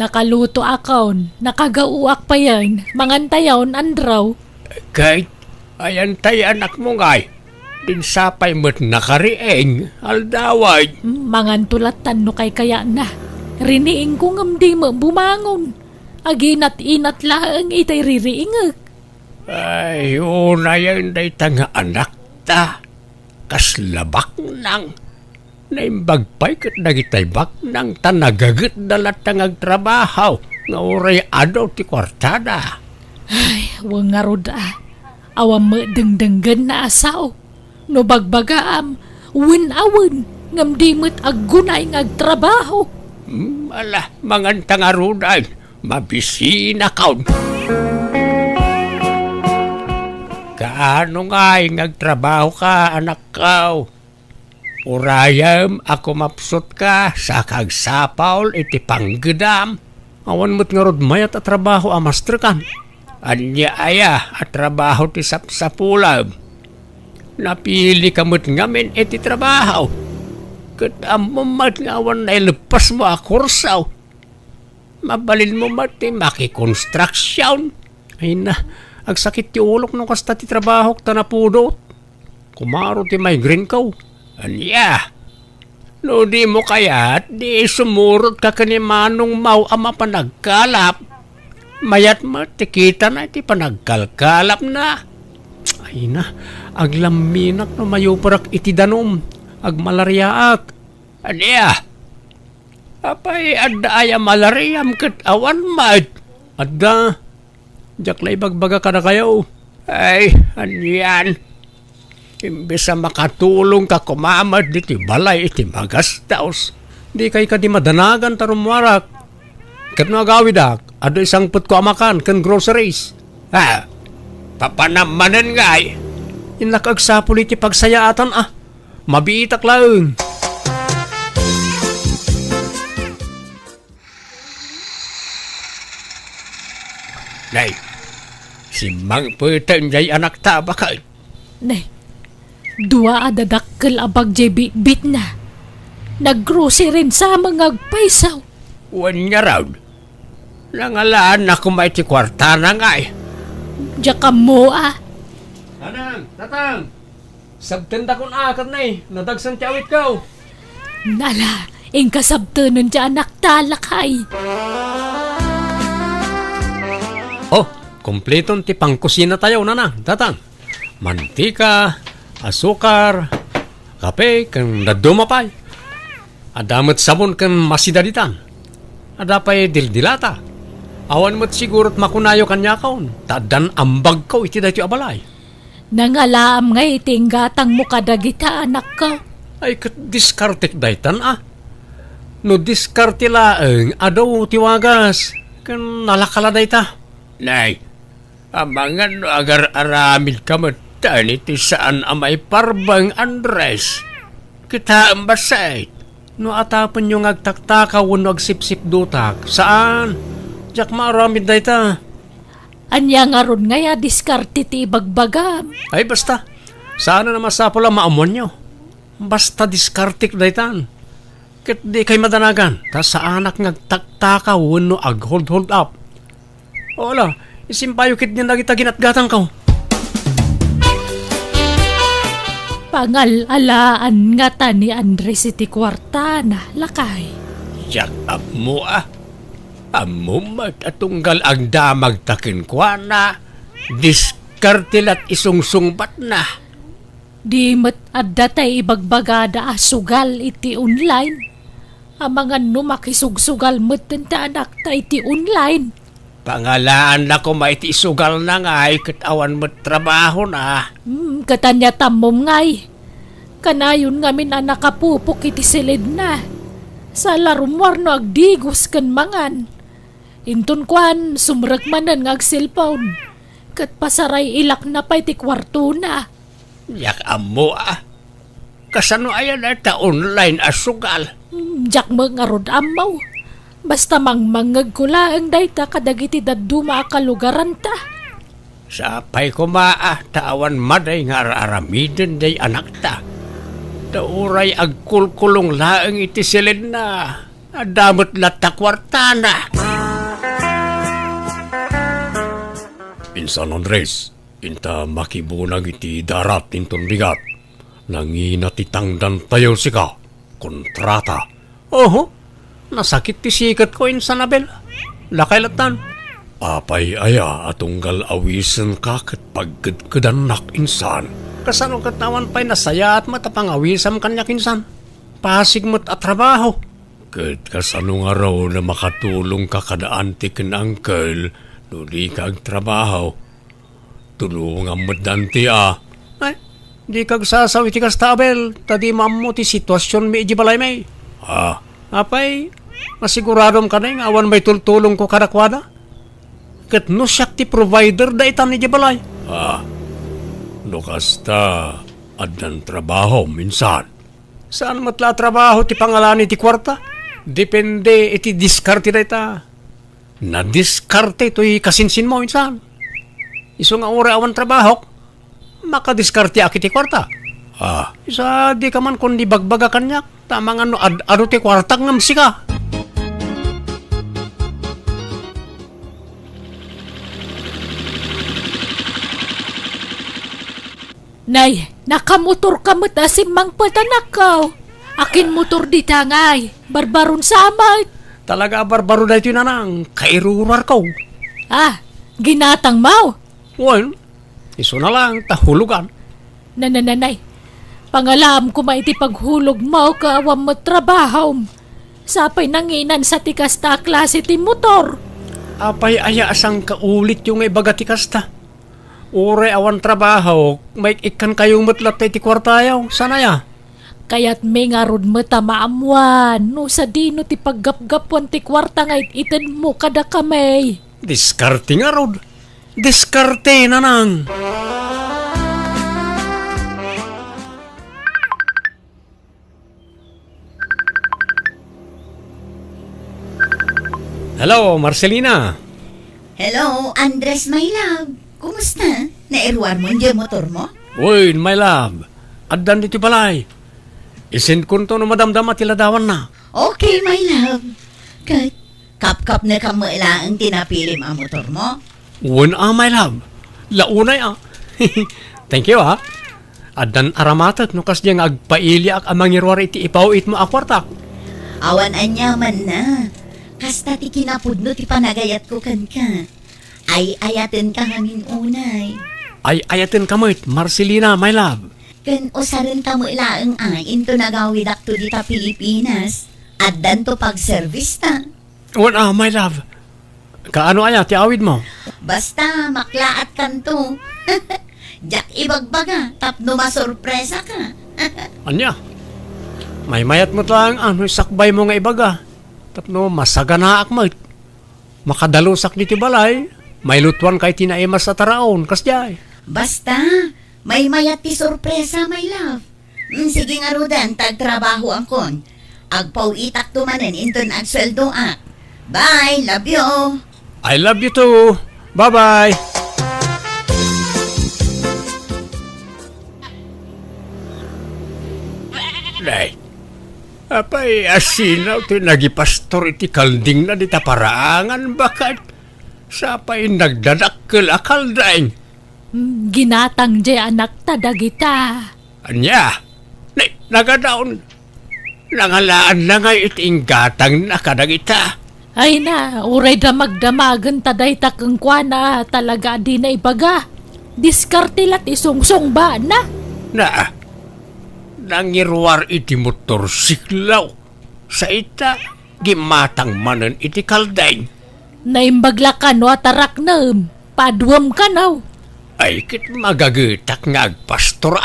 Nakaluto akon, nakagauak pa yan, mangantayaw andraw. Kahit ayan tayo anak mo ngay, dinsapay mo't nakarieng, aldaway. Mangantulatan no kay kaya na. Riniing ko ngam di mo bumangon. Aginat-inat laang itay ririingag. Ay, una yan day tanga anak ta. Kaslabak nang. Naimbagpay kat nagitay bak nang tanagagat dalat tangag trabaho. Nga oray adaw ti kwartada. Ay, wang nga roda. Awam mo dengdenggan na asaw. No bagbagaam, win-awan, ngam di mo't aggunay ngagtrabaho. Ala, mangantang aruday, mabisina kaon. Kaano nga'y ngagtrabaho ka, anak kaw? Urayam, ako mapsot ka, sa kagsapaw, iti panggedam. Awan mo't nga rod mayat at trabaho amaster kan. Anya aya at trabaho ti sapsapulam. Napili ka mo't ngamin iti trabaho. Kat amamat nga awan na ilepas mo akursaw. Mabalin mo mati makikonstruksyon. Ay na, agsakit ti ulok nung kasta ti trabaho ta napudot. Kumaro ti migraine kaw. Anya, no di mo kaya't di sumurot ka kanimanong mau ama panagkalap. Mayat mo, tikita na iti panagkalkalap na. Ay na, aglaminak no mayuparak iti danom. Agmalaryaak. Anya, apay adda aya malaryam kat awan mad. Adda, jaklay bagbaga ka na kayo. Ay, anyan. Imbes na makatulong ka kumamad diti balay iti magastaos. Di kay ka di madanagan tarumwarak. Kat no agawid ado isang put ko amakan kan groceries. Ha, papanamanan nga ay. Inakagsapul iti pagsayaatan mabiitak lang. Nay, si Mang Putan jay anak ta bakal. Nay, dua adadakkel abag jay bit na. Naggrocery rin sa mga agpaisaw. Wan nga raw. Nangalaan na kumay ti kwarta na nga eh. Diyak ka mo Anang, tatang. Sabtenda kon akat na eh. Nadagsan ti awit kaw. Nala, ingkasabtanon ti anak talakay. Oh, kompleton ti pangkusina tayo na tatang. Mantika, asukar, kape, kan dadumapay. Adamot sabon kan masidaditan. Adapay dildilata. Awan mo't sigurot makunayo kanya kaon. Tadan ambag ko iti dati abalay. Nangalaam nga iting gatang mo kadagita anak ka. Ay kat diskartek daytan No diskarte laeng adaw tiwagas. Kan nalakala dayta. Nay, amangan no agar aramid kamutan iti saan amay parbang Andres. Kita ambasay. No atapan yung agtaktakaw no agsipsip dutak. Saan? Diyak maaramid dayta. Anya nga ron nga ya diskarte ti bagbagam. Ay basta. Sana na masapol ang maamon nyo. Basta diskartik daytan. Kit di kay madanagan. Ta sa anak ngagtaktakaw no ag-hold up. Wala, isimpayo kit niya nagita ginatgatang ka. Pangalalaan nga ta ni Andres iti kwarta na lakay. Yak mo Amumat atunggal ang damag takin kwa na. Diskartilat isungsungbat na. Di mat adda tay ibagbagada sugal iti online. Amangan no makisugsugal mat ta anak ta iti online. Pangalaan na ko maiti isugal na ngay katawan mo't trabaho na. Katanya tamom ngay. Kanayon ngamin na nakapupok iti silid na. Sa larumwar no agdigos kan mangan. Intun kwan sumrek manan nga agsilpawn. Kat pasaray ilak na pa iti kwarto na. Yak amo Kasano ayan ta online asugal. Jak mga rod amaw. Basta mangmangag ko laang dayta kadagiti daduma kalugaran ta. Sapay ko tawan maday nga aramiden day anak ta. Tauray agkulkulong laang iti silid na. Adamot latta kwartana. Insan Andres, inta makibunag iti darat inton bigat. Nangina ti tangdan tayo sika, kontrata. Oho, nasakit ti sikat ko insan Abel. Lakailatan. Apay aya atunggal awisan ka kat pagkadkadan insan. Kasano kat nawan pa'y nasaya at matapang awisam kanyak insan. Pasig mo't at trabaho. Kat kasano nga raw na makatulong ka kada antik na uncle, no di kag trabaho. Tulungan mo't danti Ay, di kag sasawi ti kastabel, tadi mammo ti sitwasyon mi iji balay may. Apay, masiguradom ka na yung awan may tultulong ko kadakwada? Kat no siyak ti provider da itan iji balay. No kasta, adan trabaho minsan. Saan matla trabaho ti pangalani ti kwarta? Depende iti diskarte da ita. Na-diskarte ito'y kasinsin mo minsan. Iso nga ura awan trabaho, makadiskarte aki ti kwarta. Isa di ka man kundi bagbaga kanyak. Tamang ano ti kwartang namsi ka. Nay, nakamotor ka mo't asim mang patanakaw. Akin motor di tangay, barbaron sa amay. Talaga barbaro na ito nanang, kairurar ko. Ginatang mau. Well, iso na lang, tahulugan. Nananay, pangalam ko maiti paghulog mau ka awam mo trabaho. Sapay nanginan sa tikas ta klase ti motor. Apay aya asang kaulit yung ibaga ti kasta. Ure awan trabaho, may ikan kayong matlat ti kwartayaw, sana ya? Kaya't may nga rod matamaamuan, no sa dino ti paggap-gapuan ti kwarta nga iten mo kada kamay. Diskarte nga rod. Diskarte nanang. Hello, Marcelina. Hello, Andres, my love. Kumusta? Nairuar mo yung motor mo? Uy, my love. Addan dito balay. Isin kunto no madamdam at iladawan na. Okay, my love. Kap-kap na kamala ang tinapilim ang motor mo? My love. Launay Thank you Addan aramatat no kas diyang agpaili ak amang irwar iti ipawit mo akwartak. Awan anyaman na. Kasta ti kinapudno ti panagayat ko kan ka. Ay ayatin ka ngamin unay. Ay ayatin kamit, Marcelina, my love. Kan usarin ta mo ilaang into nagawid akto dita Pilipinas. At danto pag-service ta. My love. Kaano aya ti awid mo? Basta maklaat kanto. Jak ibagbaga tapno masorpresa ka. Anya? May mayat mo lang sakbay mo nga ibaga. Tapno masagana ak mo. Makadalusak ni ti balay. May lutuan kay tinaimas sa taraon. Kasjay. Basta, may mayat ti sorpresa, my love. Sige nga rudan, tagtrabaho ang kon. Agpaw itak tumanen inton agsweldo ak. Bye, love you. I love you too. Bye-bye. Nay, apay asinaw ti nagipastor iti kalding na dita paraangan bakat. Sapay nagdadakkel akal daing. Ginatang jay anak ta dagita. Anya, nagadaon. Nangalaan na nga iting gatang nakadagita. Ay na, uray damag-damagan taday takang kwa talaga di na ibaga. Diskartilat isungsong ba na? Nangirwar iti motorsiklaw. Sa ita, gimatang manen iti kaldaing. Naimbagla ka no atarak na, paduam ka na. Ay, kit magagitak nga agpastor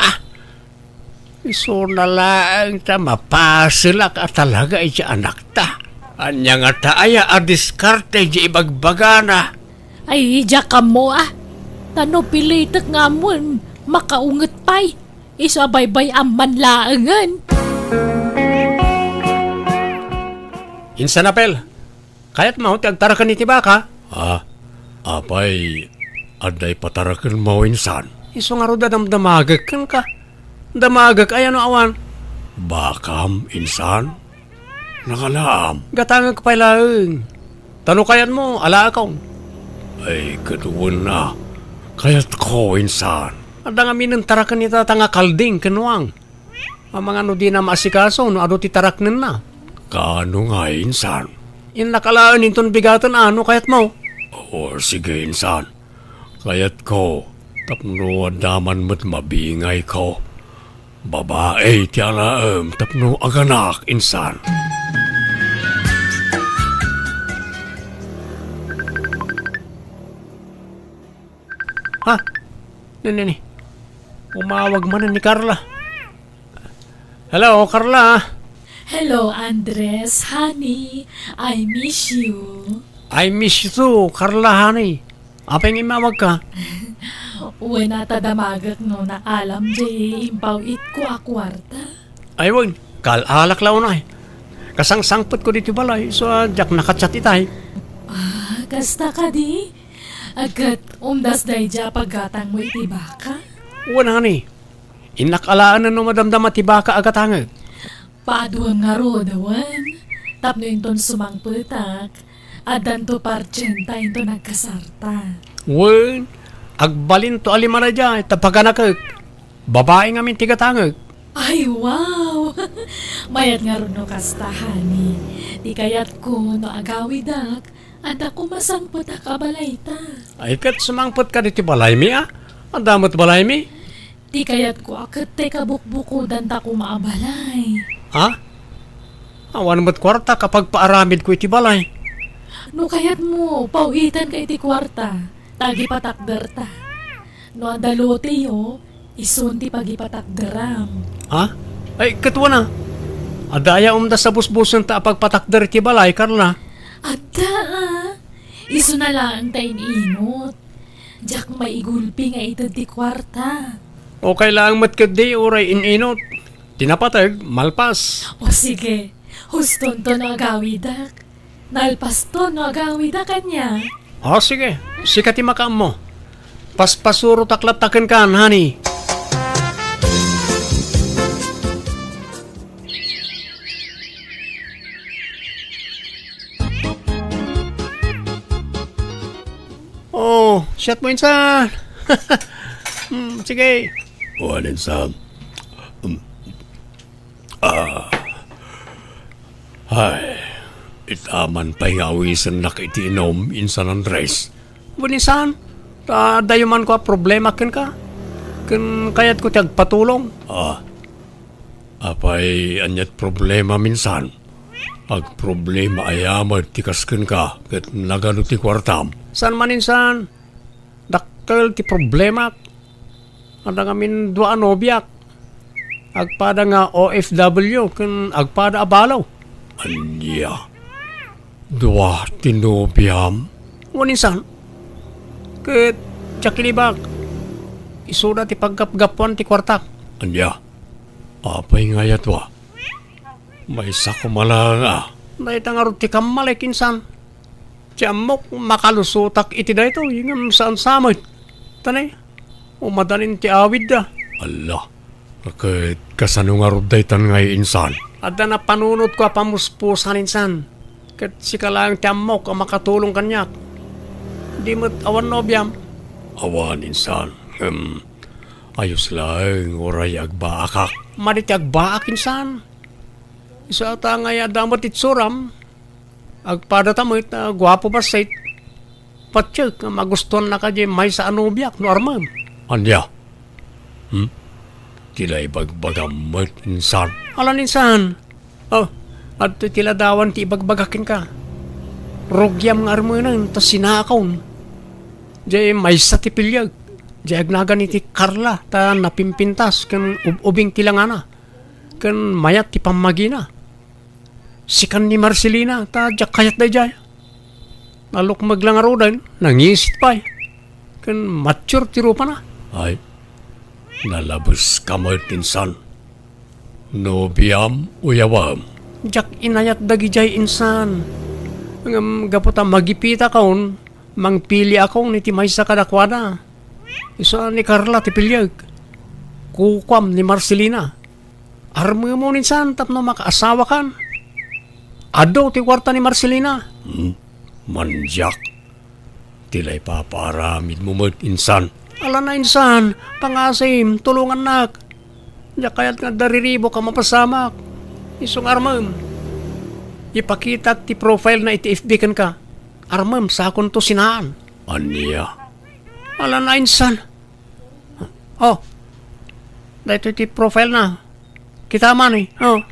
Iso na lang ta mapasilak at talaga iti anak ta. Anya nga ta aya diskarte iti ibagbagana. Ay, hija ka mo Tano pilitak nga mo, makaunget pa'y. Iso abaybay amman laangan. Insan apel, kaya't mo ti agtarakan iti baka? Apay, aday patarakan mo insan. Iso nga ro damagag ka. Damagag ay ano awan? Bakam, insan? Nakalaam. Gatangag pa'y laeng. Tano kayan mo, ala akong. Ay, kaduwan na. Kaya't ko, insan. Ada nga minantarakan ni tanga kalding kanuang. Ang mga no di na maasikaso, no ado ti taraknan na. Kano nga, insan? Nakalaan inton bigatan kayat mo? Oo, sige, insan. Kayat ko, tapno adaman mo't mabingay ko. Babae ti alaam, tapno aganak, insan. Ha? Nini. Umawag man ni Carla. Hello, Carla. Hello, Andres. Honey, I miss you. I miss you too, Carla, honey. Apa yung imawag ka? Uwe na tadamagak no na alam jay impaw it ko akwarta. Ay, wag. Kalalak lao na eh. Kasang-sangpot ko dito balay, so jak nakachat itay. Kasta ka di? Agad umdas day ja paggatang mo iti baka? Wan, honey. Inakalaan na no madamdam at ibaka agatangag. Paaduan nga ro dawan. Tapno inton sumangputak. Adan to partsenta into nagkasarta. Wan. Agbalin to alimara dya, tapaganakag. Babae nga min tigatangag. Ay, wow! Mayat nga ron no kastahani. Di kayat ko no agawidak. At ako masangpot akabalay ta. Ay kat sumangpot ka dito balay mi ah. Ang damot balay mi. Di kayat ko akat te kabukbukudan ta ko maabalay. Ha? Awan mo't kwarta kapag paaramid ko iti balay. No kayat mo, pauhitan ka iti kwarta. Tagi patakder ta. No andalote yo, isunti pagipatakderam. Ha? Ay katwa na. Adaya umda sa busbusan ta pagpatakder iti balay, Carla. Adda iso na lang tayo inot. Diyak may igulpi nga ito di kwarta. O kailangan matkadi oray ininot. Tinapatag, malpas. O sige, huston to no agawidak. Nalpas to no agawidak kanya. O sige, sikati makam mo. Paspasuro taklatakan kan, honey. Oh, shot mo insan. Sige. O, insan. Ay, itaman pa awisan na kaitinom insan Andres. Bunisan, dayuman ko problema ken ka. Ken kayat ko tiyag patulong. Apay anyat problema minsan. Ag problema ayamad tikasken ka ket nagano ti kwartam. San man insan? Dakkel ti problema. Ada ngamin dua nobyak. Agpada nga OFW ken agpada abalaw. Anya. Dua tinobiam. Waninsan. Ket jakilibak. Isuda ti paggapgapuan ti kwartak. Anya. Apay ngayat wa. May sako malanga. Naitangarot ti kamalay kinsan. Tiyamok makalusutak iti da ito. Yung saan samay. Tanay. Umadanin ti awid da. Allah. Bakit kasanungarod da itan ngay insan. At na panunod ko pamuspusan insan. Kat si kalang tiyamok ang makatulong kanyak. Di mo't awan nobyam. Awan insan. Ayos lang oray agbaakak. Marit agbaak insan. Isa ata ngay adamot itsuram. Agpada tamit na gwapo ba sait. Patsyak magustuhan na ka di may sa anubyak no armam. Anya? Tila ibagbagamot insan. Alan insan. Oh, at tila dawan ti ibagbagakin ka. Rugyam nga armanan tas sinakaon. Diya may sa tipilyag. Diya agnagan iti Carla ta napimpintas kan ubing tilangana. Kan mayat ti pamagina. Sikan ni Marcelina ta diya kayat da diya. Nalok maglangarodan, nangisit pa eh. Kan mature ti rupa na. Ay, nalabos kamot insan. Nobiam uyawam. Jak inayat dagi jay insan. Gaputa magipita kaon, mangpili akong niti maysa kadakwada. Isa ni Carla ti pilyag. Kukwam ni Marcelina. Armo mo insan tapno makaasawa kan. Ado ti kwarta ni Marcelina. Manjak. Tila'y paparamid mo insan. Ala na insan, pangasim, tulungan nak. Diya kaya't nga dariribo ka mapasamak. Isong armam. Ipakita ti profile na iti FB kan ka. Armam, sakon to sinaan. Aniya? Ala na insan. Oh, dahito iti profile na. Kita man eh. Oh.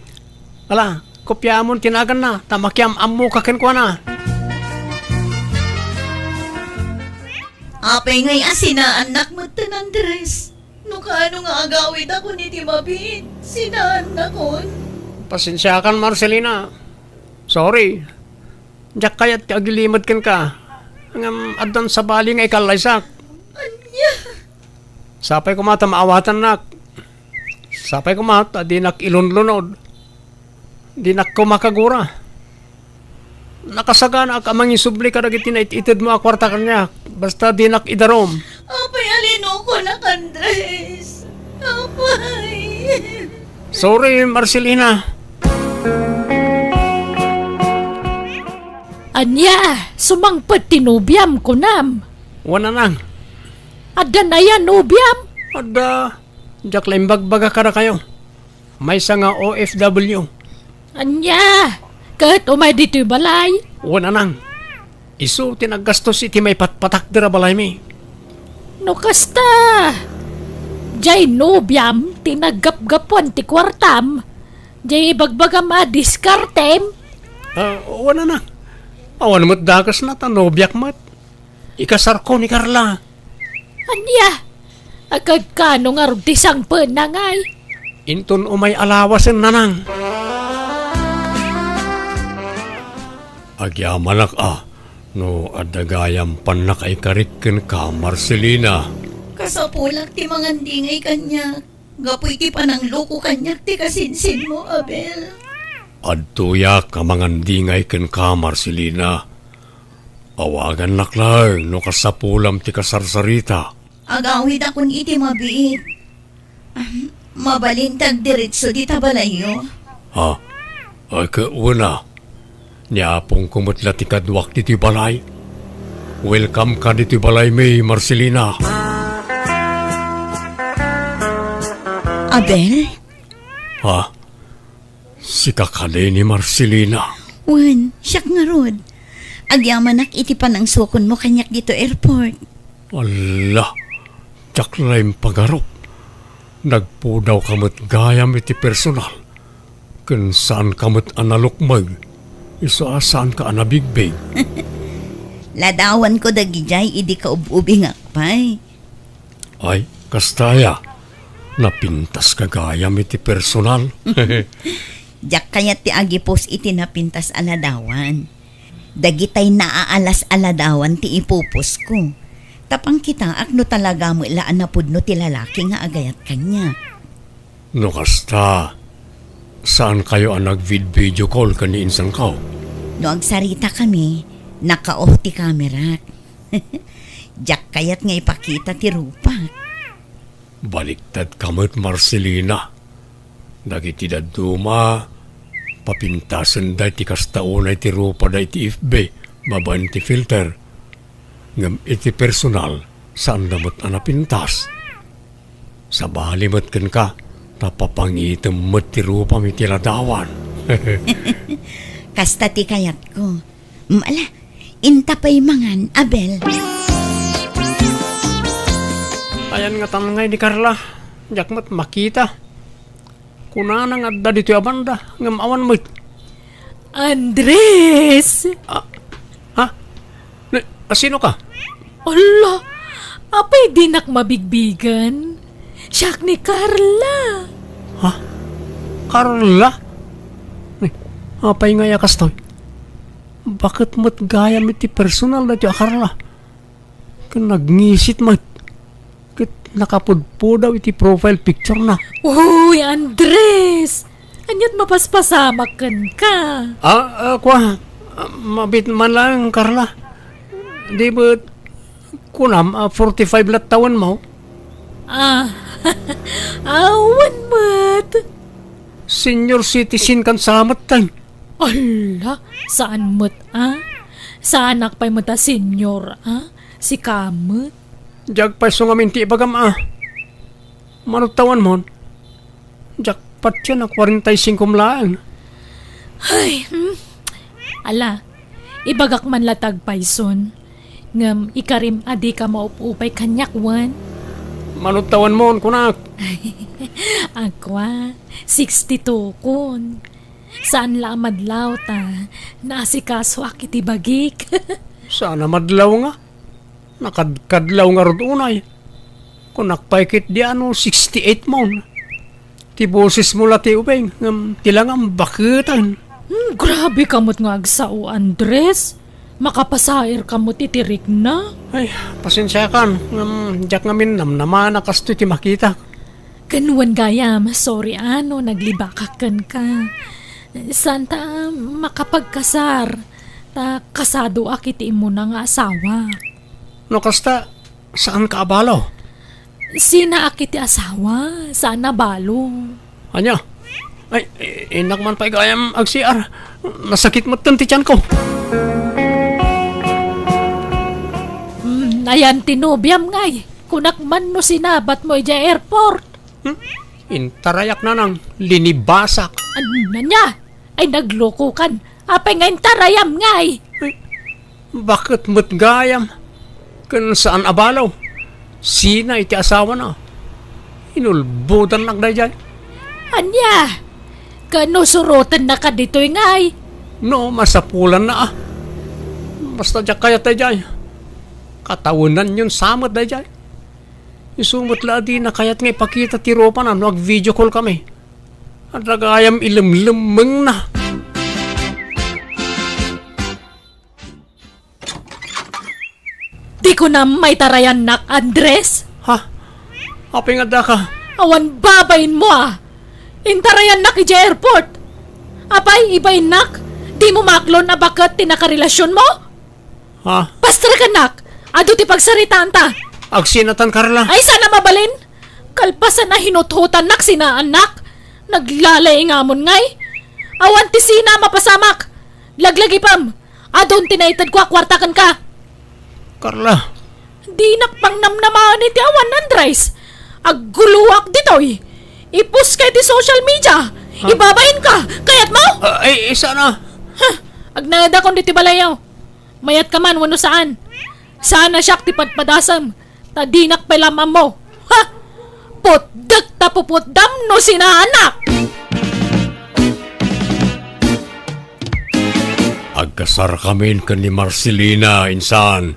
Ala, kopya mo tinagan na. Tamakyam amu kaken ko na. Apay ngay asina anak mo tan Andres. No kaano nga agawid ako ni Timabit. Sinaan na kon. Pasensya kan Marcelina. Sorry. Diyak kaya't agilimad kan ka. Ngam adan sa bali nga ikalaysak. Anya? Sapay ko mata maawatan nak. Sapay ko mata di nak ilunlunod. Di nak ko makagura. Nakasagana ak amang isubli ka dagiti na ititid mo akwarta kanya. Basta di nak idarom. Apay alino ko na Andres. Apay. Sorry Marcelina. Anya, sumangpet tinubyam ko nam. Wana nang. Ada na yan, ubyam. Ada. Diyak limbagbaga ka na kayo. May nga OFW. Anya, kahit umay dito yung balay. Wana nang. Isu tinagastos iti may patpatak dira balay mi. No kasta. Jay nubyam, tinagap-gapuan ti kwartam. Jay ibagbagam diskartem. Wana nang. Awan mo't dagas na tanobyak mat. Ikasar ko ni Carla. Anya, agad ka nung arugtisang penangay. Inton umay alawasan nanang. Agyamanak no adagayam panak ay karikken ka Marcelina. Kasapulak ti mangandingay kanya. Gapoy ti panangloko kanya ti kasinsin mo, Abel. Adtuya ka mangandingay ken ka Marcelina. Awagan naklang no kasapulam ti kasarsarita. Agawid akong iti mabiit. Mabalintag diretso di tabalayo. Ay kauna. Niapong kumutla ti kadwak diti balay. Welcome ka diti balay may Marcelina. Abel? Si kakali ni Marcelina. Wan, siyak nga rod. Agyamanak iti panang sukon mo kanyak dito airport. Ala, tsaklaim pagarop. Nagpudaw kamot gayam iti personal. Kung saan kamot analukmag. Iso saan ka anabigbig. Ladawan ko dagijay idi ka ubing akpay. Ay, kastaya. Napintas ka gayam iti personal. Diyak kayat ti agipos iti napintas aladawan. Dagitay naaalas aladawan ti ipupos ko. Tapang kita akno talaga mo ilaan na pudno ti lalaki nga agayat kanya. No kasta, saan kayo ang nag-video call ka ni Insan Kao? No agsarita kami, naka-off ti camera. Diyak kayat nga ipakita ti rupa. Baliktad kamot Marcelina. Dagiti daduma, papintasan da iti kastaunay ti rupa da iti FB, babaan ti filter. Ngam iti personal, saan damot anapintas. Sa balimot ken ka, tapapangitem mo't ti rupa mi ti ladawan. Kasta ti kayat ko. Mala, intapay mangan, Abel. Ayan nga tanangay ni Carla, jakmat makita. Kunana nga da dito abanda, ngam awan mo't. Andres! Sino ka? Ala, apay di nak mabigbigan. Siyak ni Carla. Carla? Apay nga yakas to? Bakit mo't gaya iti personal na tiyo, Carla? Kung nagngisit mo't, kit nakapudpo iti profile picture na. Uy, Andres! Anyat mapaspasamakan ka. Mabit man lang, Carla. Di ba, kunam, 45 lat taon mo? Awan mat. Senior citizen kan samat tayo. Ala, saan mat, Saan akpay mata senior, Si kamot? Jag pa so nga minti bagam Manutawan mo. Jackpot yan na 45 lang. Ay, ala, ibagak man latag paison. Ngam, ikarim adi ka maupupay kanyakwan. Manutawan mo, kunak. Agwa, 62 kun. Saan la madlaw ta? Naasikaso akiti bagik. Sana madlaw nga. Nakadlaw nga rod unay. Kung nakpaikit di 68 mo. Ti boses mo lati ubeng. Tilangang bakitan. Grabe kamot nga agsao, Andres. Makapasair kamot itirik na. Ay, pasensya kan. Diyak ngamin naman nakasto ti makita. Ganuan gayam, sorry naglibakakan ka. Saan ta makapagkasar? Ta kasado akiti mo na nga asawa. No kasta, saan ka abalo? Sina akiti asawa? Saan nabalo? Anya? Ay, inak man pa igayam agsiar. Nasakit mo ti tiyan ko. Ayan tinubyam ngay. Kunak man no sinabat mo ija airport. Intarayak na nang linibasak. Ano na niya? Ay nagloko kan. Apay ngayon tarayam ngay. Ay, bakit mo't gayam? Kung saan abalaw? Sina iti asawa na? Inulbutan nagdayay. Anya? Kano surutan na ka dito'y ngay? No, masapulan na Basta diyak kaya dayay. Katawunan yun samot dayay. Isumot la di na kaya't nga ipakita ti ropa na nag-video call kami. At nagayam ilim-limeng na. Di ko na may tarayan nak, Andres. Ha? Apay nga da ka. Awan babayin mo Intarayan nak ija airport. Apay, ibayin nak. Di mo maklon na bakit tinakarelasyon mo? Ha? Pastra ka nak. Ado ti pagsaritaan ta. Agsinatan Carla. Ay sana mabalin. Kalpasan na hinuthutan nak sina anak. Naglalay nga mon ngay. Awan ti sina mapasamak. Laglagi pam. Adon tinaitad ko akwartakan ka. Carla. Di nakpang namnamaan iti awan, Andres. Agguluwak ditoy. Ipus kay ti social media. Ibabayin ka. Kayat mo? Ay, isa na. Agnada kon diti balayaw. Mayat ka man wano saan. Sana siyak ti padpadasam. Tadinak pelamam mo. Ha? Putdak tapuputdam no sinaanak. Agkasar kami kan ni Marcelina, insan.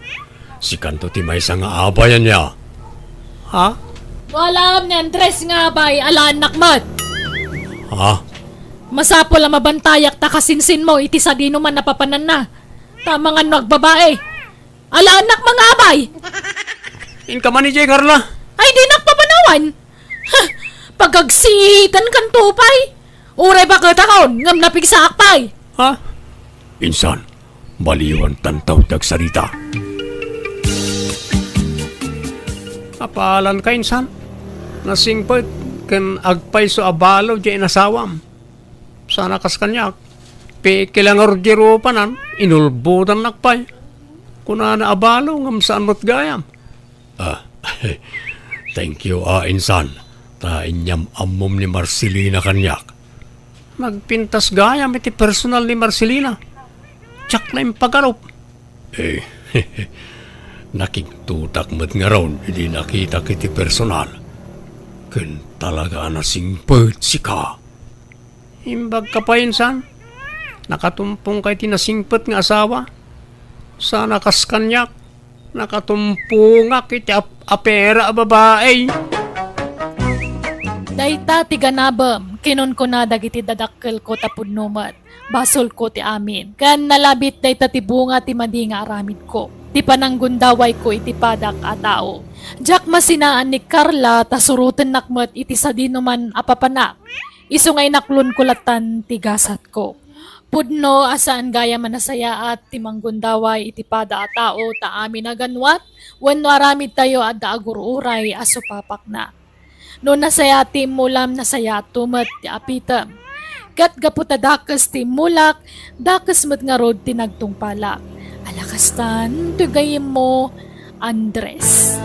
Si kanto ti may nga abayan niya. Ha? Wala am ni Andres nga bay, ala anak mat. Ha? Masapol ang mabantayak ta kasinsin mo, iti sa di naman napapanan na. Tama nga nagbabae. Ala anak mga abay. In ka man ni Jay, Carla. Ay di nakpapanawan. Ha, pagagsitan kan tupay. Uray ba katakon, ngam napigsaak pay. Ha? Insan, baliwan tantaw dagsarita. Apalan ka, insan. Nasingpot, kan agpay so abalo di inasawam. Sana kas kanyak. Pikilang orjero panan, inulbutan nakpay. Kuna na abalo, ngam saan mo't gayam. Thank you, insan. Ta inyam amom ni Marcelina kanyak. Nagpintas gayam iti personal ni Marcelina. Tsak na yung pagkarop. Nakiktutak mo't nga ron, hindi nakita kiti personal. Kun talaga na singpot si ka. Imbag ka pa insan. Nakatumpong kay tinasingpot nga asawa. Sana kas kanyak. Nakatumpong nga kiti apera babae. Dayta ti ganabam, kinon ko na dagiti dadakkel ko tapud numat. Basol ko ti amin. Kan nalabit dayta ti bunga ti madi nga aramid ko. Ti pananggundaway ko iti padak a tao. Jak masinaan ni Carla ta surutan nakmat iti sadino man apapanak. Isu ngay naklon kulatan ti gasat ko. Pudno asaan gaya manasaya at ti manggundaway iti pada a tao ta amin aganwat. Wenno aramid tayo adda agururay aso papak na. No nasaya ti mulam nasaya tumat ti apitam. Kat gaputa dakas ti mulak, dakas mat nga rod ti nagtungpalak. Alakastan, tugayim mo, Andres.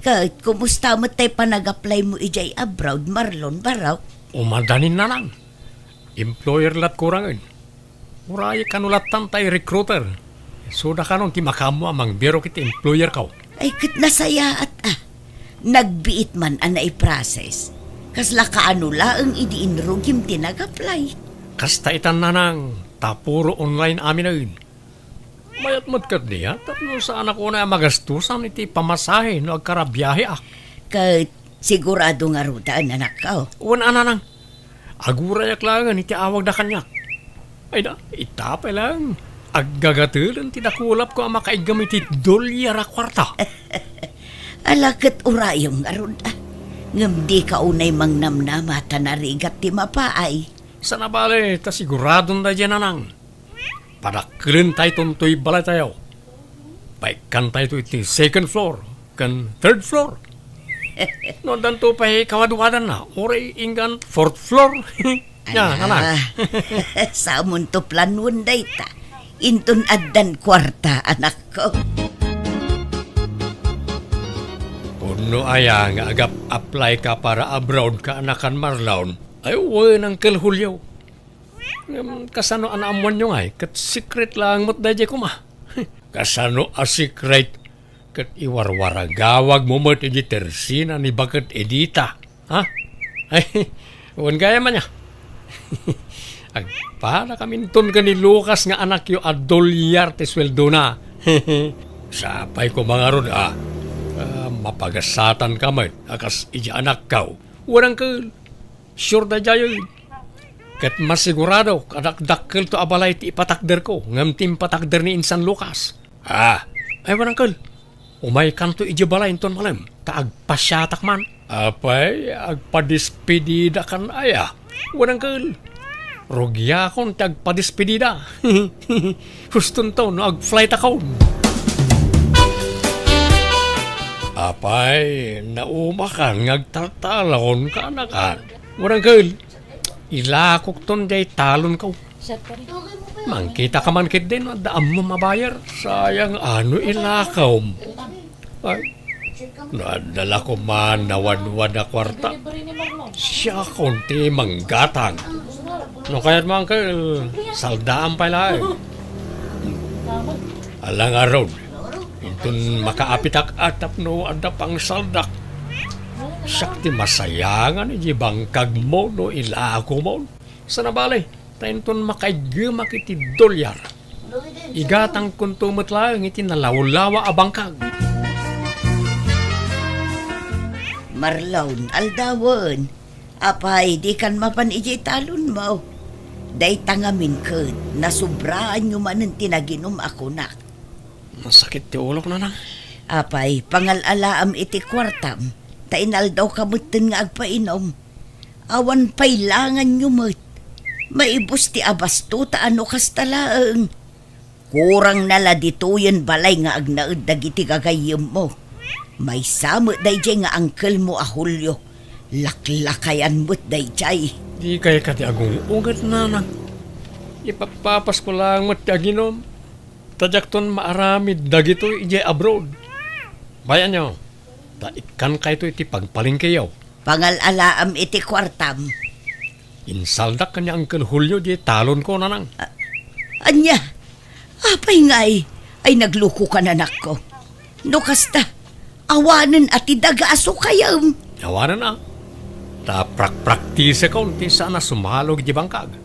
Kahit kumusta mo tayo pa nag-apply mo ijay abroad, Marlon, baraw? Umadanin na lang. Employer lat kurangin. Uray kanulatan tayo recruiter. Suda ka nun, ti makamo amang biro kiti employer ka. Ay, kit nasaya at nagbiit man ang nai-process. Kasla kaano laang idiinrugim tinag-apply. Kasta itan na nang tapuro online amin na yun. Mayat matkat niya, tapno sa anak ko na magastusan iti pamasahe no agkarabiyahe Kahit sigurado nga rutaan anak ka. Uwan ananang, agurayak lang iti awag da kanyak. Ay da, itapay lang. Aggagatulan tinakulap ko ang makaigam iti dolyar a kwarta. Alakit urayong nga ruda. Ngam di ka unay mang namnamata na rigat ti mapaay. Sa nabali, ta siguradong da dyan anang. Padakilin tayo tuntoy balay tayo. Paikan tayo iti second floor, kan third floor. No, danto pa kawaduwadan na. Oray inggan fourth floor. Yan, anang. Sa amon to planun day ta. Intun addan kwarta, anak ko. Puno aya nga agap apply ka para abroad ka anakan Marlon. Ay, uwi ng kalhulyaw. Kasano anaamuan nyo ngay, kat secret lang mo't dadya ko ma. Kasano a secret, kat iwarwara gawag mo mo't edi tersina ni bakat edita. Ha? Ay, uwan gaya man niya. Para kaminton ka ni Lucas nga anak yo adolyar te sweldo na. Sapay ko mga ron mapagasatan ka man, akas ija anak ka. Warang ka, sure na jayo. Kat masigurado, kadakdakkel to abalay ti ipatakder ko, ngam tim patakder ni Insan Lucas. Ay warang ka, umay kanto ija balay inton malam, taagpasyatak man. Apay, agpadispedida kan aya. Warang ka, rogya kon tagpadispedida. Huston to, no ag-flight ako. Apay, naumakan, ngagtaltalon ka anakan. Warang ka, ilakok ton day talon ka. Mangkita ka man kit din, daam mo mabayar. Sayang ano ilakaw mo. Ay, nadala ko man nawadwad na kwarta. Siya konti manggatang. No kaya't man ka, saldaan pala eh. Alang araw, intun makaapitak atap no adap ang saldak. Sakti masayangan iji bangkag mo no ilako mo. Sa nabalay, taintun makaigamak iti dolyar. Igatang kuntumot lang iti nalawlawa a bangkag. Marlon, aldawan. Apay, di kan mapan iji talon mo. Day tangamin ka, nasubraan nyo man ang tinaginom ako na. Masakit ti ulok na lang. Apay, pangalalaam iti kwartam. Tainal daw kamutin nga agpainom. Awan pailangan nyo mo't. Maibus ti abasto ta ano kastalaang. Kurang nala dituyan balay nga agnaud dagiti gagayim mo. May samot dayjay nga angkel mo a Julio. Laklakayan mo't dayjay. Di kaya ka ti agong ugat na lang. Ipapapas ko lang mo't aginom. Tadyak ton maaramid dagito ije abroad. Bayan nyo. Taikan kayo ito iti pagpaling kayaw. Pangalalaam iti kwartam. Insaldak kanya Uncle Julio di talon ko na nang. Anya, apay nga ay nagluko ka na ko. No kasta, awanan at idagaaso kayam. Awanan na. Taprak-praktise ka unti sana sumalog di bangkag.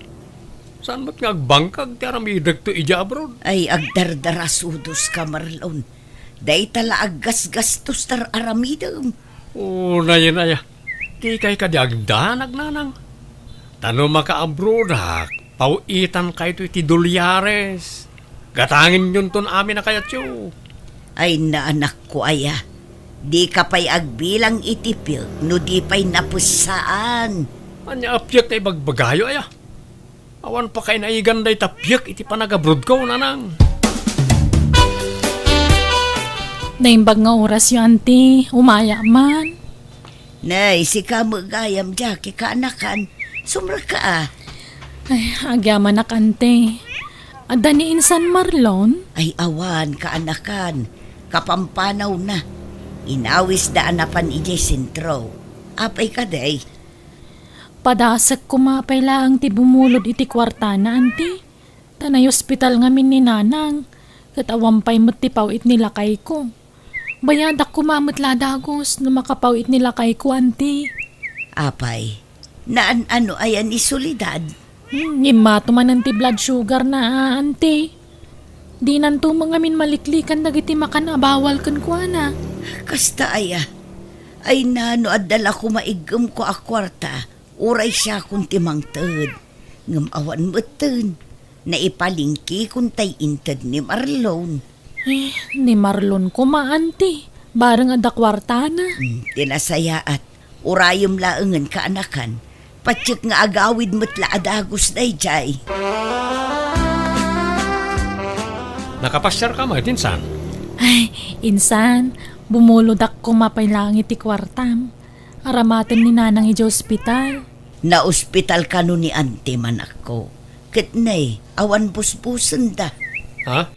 Saan ba't nga agbangkag ti aramidag to ija abroad? Ay agdardarasudos ka, Marlon. Day tala aggas-gastos tar aramidam. Naya. Di kay kadiagdanag nanang. Tano maka-abroad ha, pauitan kayo iti dolyares. Gatangin yun ton amin na kayat yo. Ay naanak ko aya, di ka pa'y agbilang itipil, no di pa'y napusaan. Anya apyak na ibagbagayo aya. Awan pa kayo naiganday tapyak iti panag-abroad ko nanang. Naimbag nga oras yung auntie, umaya man. Nay, si kamagayam jaki kaanakan, sumra ka Ay, agyaman na kante. Ada ni Insan Marlon? Ay awan kaanakan, kapampanaw na. Inawis daan na pan ijay sentro. Apay ka day. Padasag kumapay lang ti bumulod iti kwarta na, auntie. Tanay ospital ngamin ni nanang. Katawampay mo't ti pawit nila kay ko. Bayadak kumamot ladagos no makapawit nila kay ko, auntie. Apay, naan ano ayan isolidad? Imato man ang ti blood sugar na, auntie. Di nanto mga min maliklikan dagiti makan abawal kan ko na. Kasta aya. Ay nano adala ko maigam ko a kwarta. Uray siya kung timangtad. Ngam awan matan. Naipalingki kung tay intad ni Marlon. Ni Marlon ko auntie. Barang ada kwarta na. Tinasaya at urayom laengan kaanakan. Patsik nga agawid mo't laadagos day jay. Nakapasyar ka mo, tinsan. Ay, insan, bumulod ako mapailang iti kwartam. Aramatin ni nanang iti ospital. Na-ospital ka no ni ante man ako. Kitnay, awan busbusan da. Ha?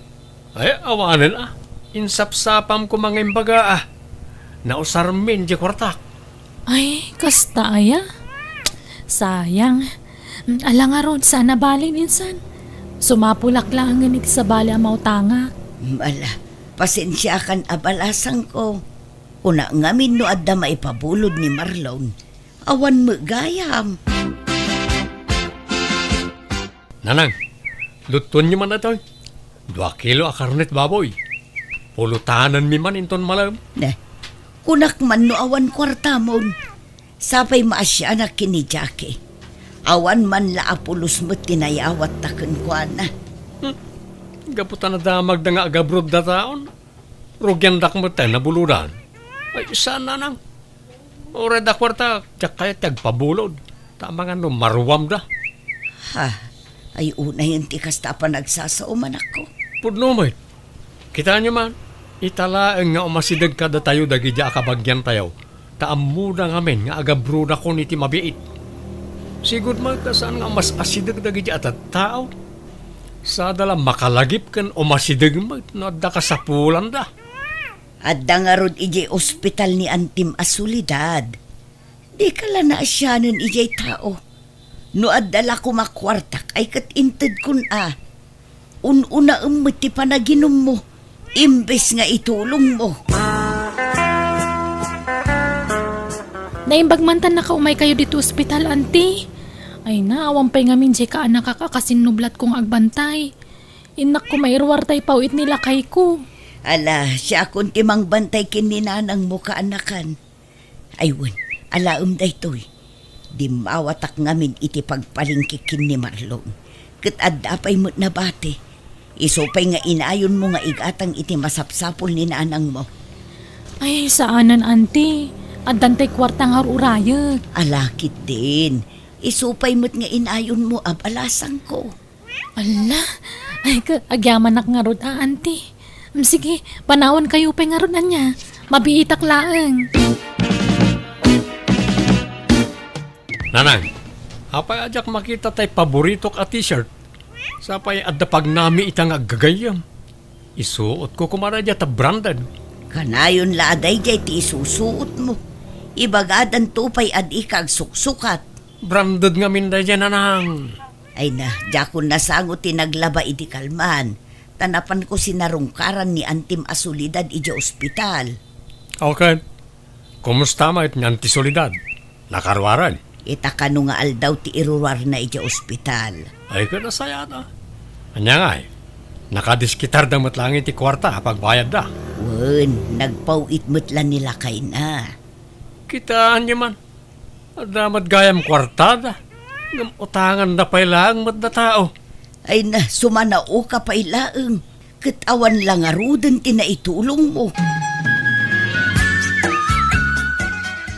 Ay, awanan Insapsapam ko mga imbaga Nausarmin di kwartak. Ay, kasta aya. Sayang. Ala nga ron, sana balin insan. Sumapulak lang nga iti sa bali ang mautanga. Mala, pasensya kan abalasang ko. Una ngamin no adda maipabulod ni Marlon. Awan mo gayam. Nanang, luton niyo man na ito. 2 kilo a karnet baboy. Pulutanan mi man inton malam. Ne, kunak man no awan kwartamon. Sapay maasya na kini Jackie. Awan man la apulos mo tinayawat taken kwa na. Gaputan na damag da nga agabrod da taon. Rugyan dak mo tayo nabuludan. Ay, saan nanang? Ora da kwarta, tsak kaya tagpabulod. Tama nga no, marwam da. Ha, ay una yung tikas pa nagsasauman ako. Pudno mo kita nyo man, italaang nga umasidag ka da tayo dagi dya akabagyan tayo. Taamuda nga men nga agabruda ko niti mabiit. Sigud man saan nga mas asidag dagi dya at tao. Sa dala makalagip kan umasidag mo no da kasapulan da. At dangarod ijay ospital ni Antim Asulidad. Di kala na asyanan ijay tao. No adala ko makwartak ay katintad kun Ununa ti panaginom mo. Imbes nga itulong mo. Naimbagmantan na kaumay kayo dito ospital, auntie. Ay na, awampay nga min ka anak kakasinublat kong agbantay. Inak ko mairwartay pawit nila kay ko. Ala, siya akong timang bantay kininanang mo kaanakan. Aywan, alaam day to'y. Di mawatak ngamin iti pagpalingkikin ni Marlon. Kat adapay mo't nabate. Isupay nga inayon mo nga igatang iti masapsapol ni nanang mo. Ay, saanan, auntie? Adantay kwartang harurayag. Alakit din. Isupay mo't nga inayon mo abalasang ko. Ala, ay agyaman nak nga rod, auntie. Sige, panawan kayo pa nga rod na niya. Mabiitak laang. Nanang, hapay ajak makita tay paborito ka t-shirt. Sapay adda pag nami itang agagayam. Isuot ko kumara dya ta branded. Kanayon laaday jay ti isusuot mo. Ibagadan tupay ad ikag suksukat. Branded nga minda dya nanang. Ay na, jakon nasangot tinaglaba iti kalman. Tanapan ko sinarungkaran ni Antim Asulidad ija ospital. Okay. Kumusta ma it nyan ti solidad? Nakarwaran? Itakano nga aldaw ti iruwar na ija ospital. Ay ka nasaya na. Anya nga nakadiskitar da matlangi ti kwarta pagbayad da. Wen, nagpawit mutlan nila kay na. Kitaan niyo man. Adamat gayam kwarta da. Utangan na pailang mat na tao. Ay na, sumanao ka pa ilaang. Katawan lang arudan tinaitulong mo.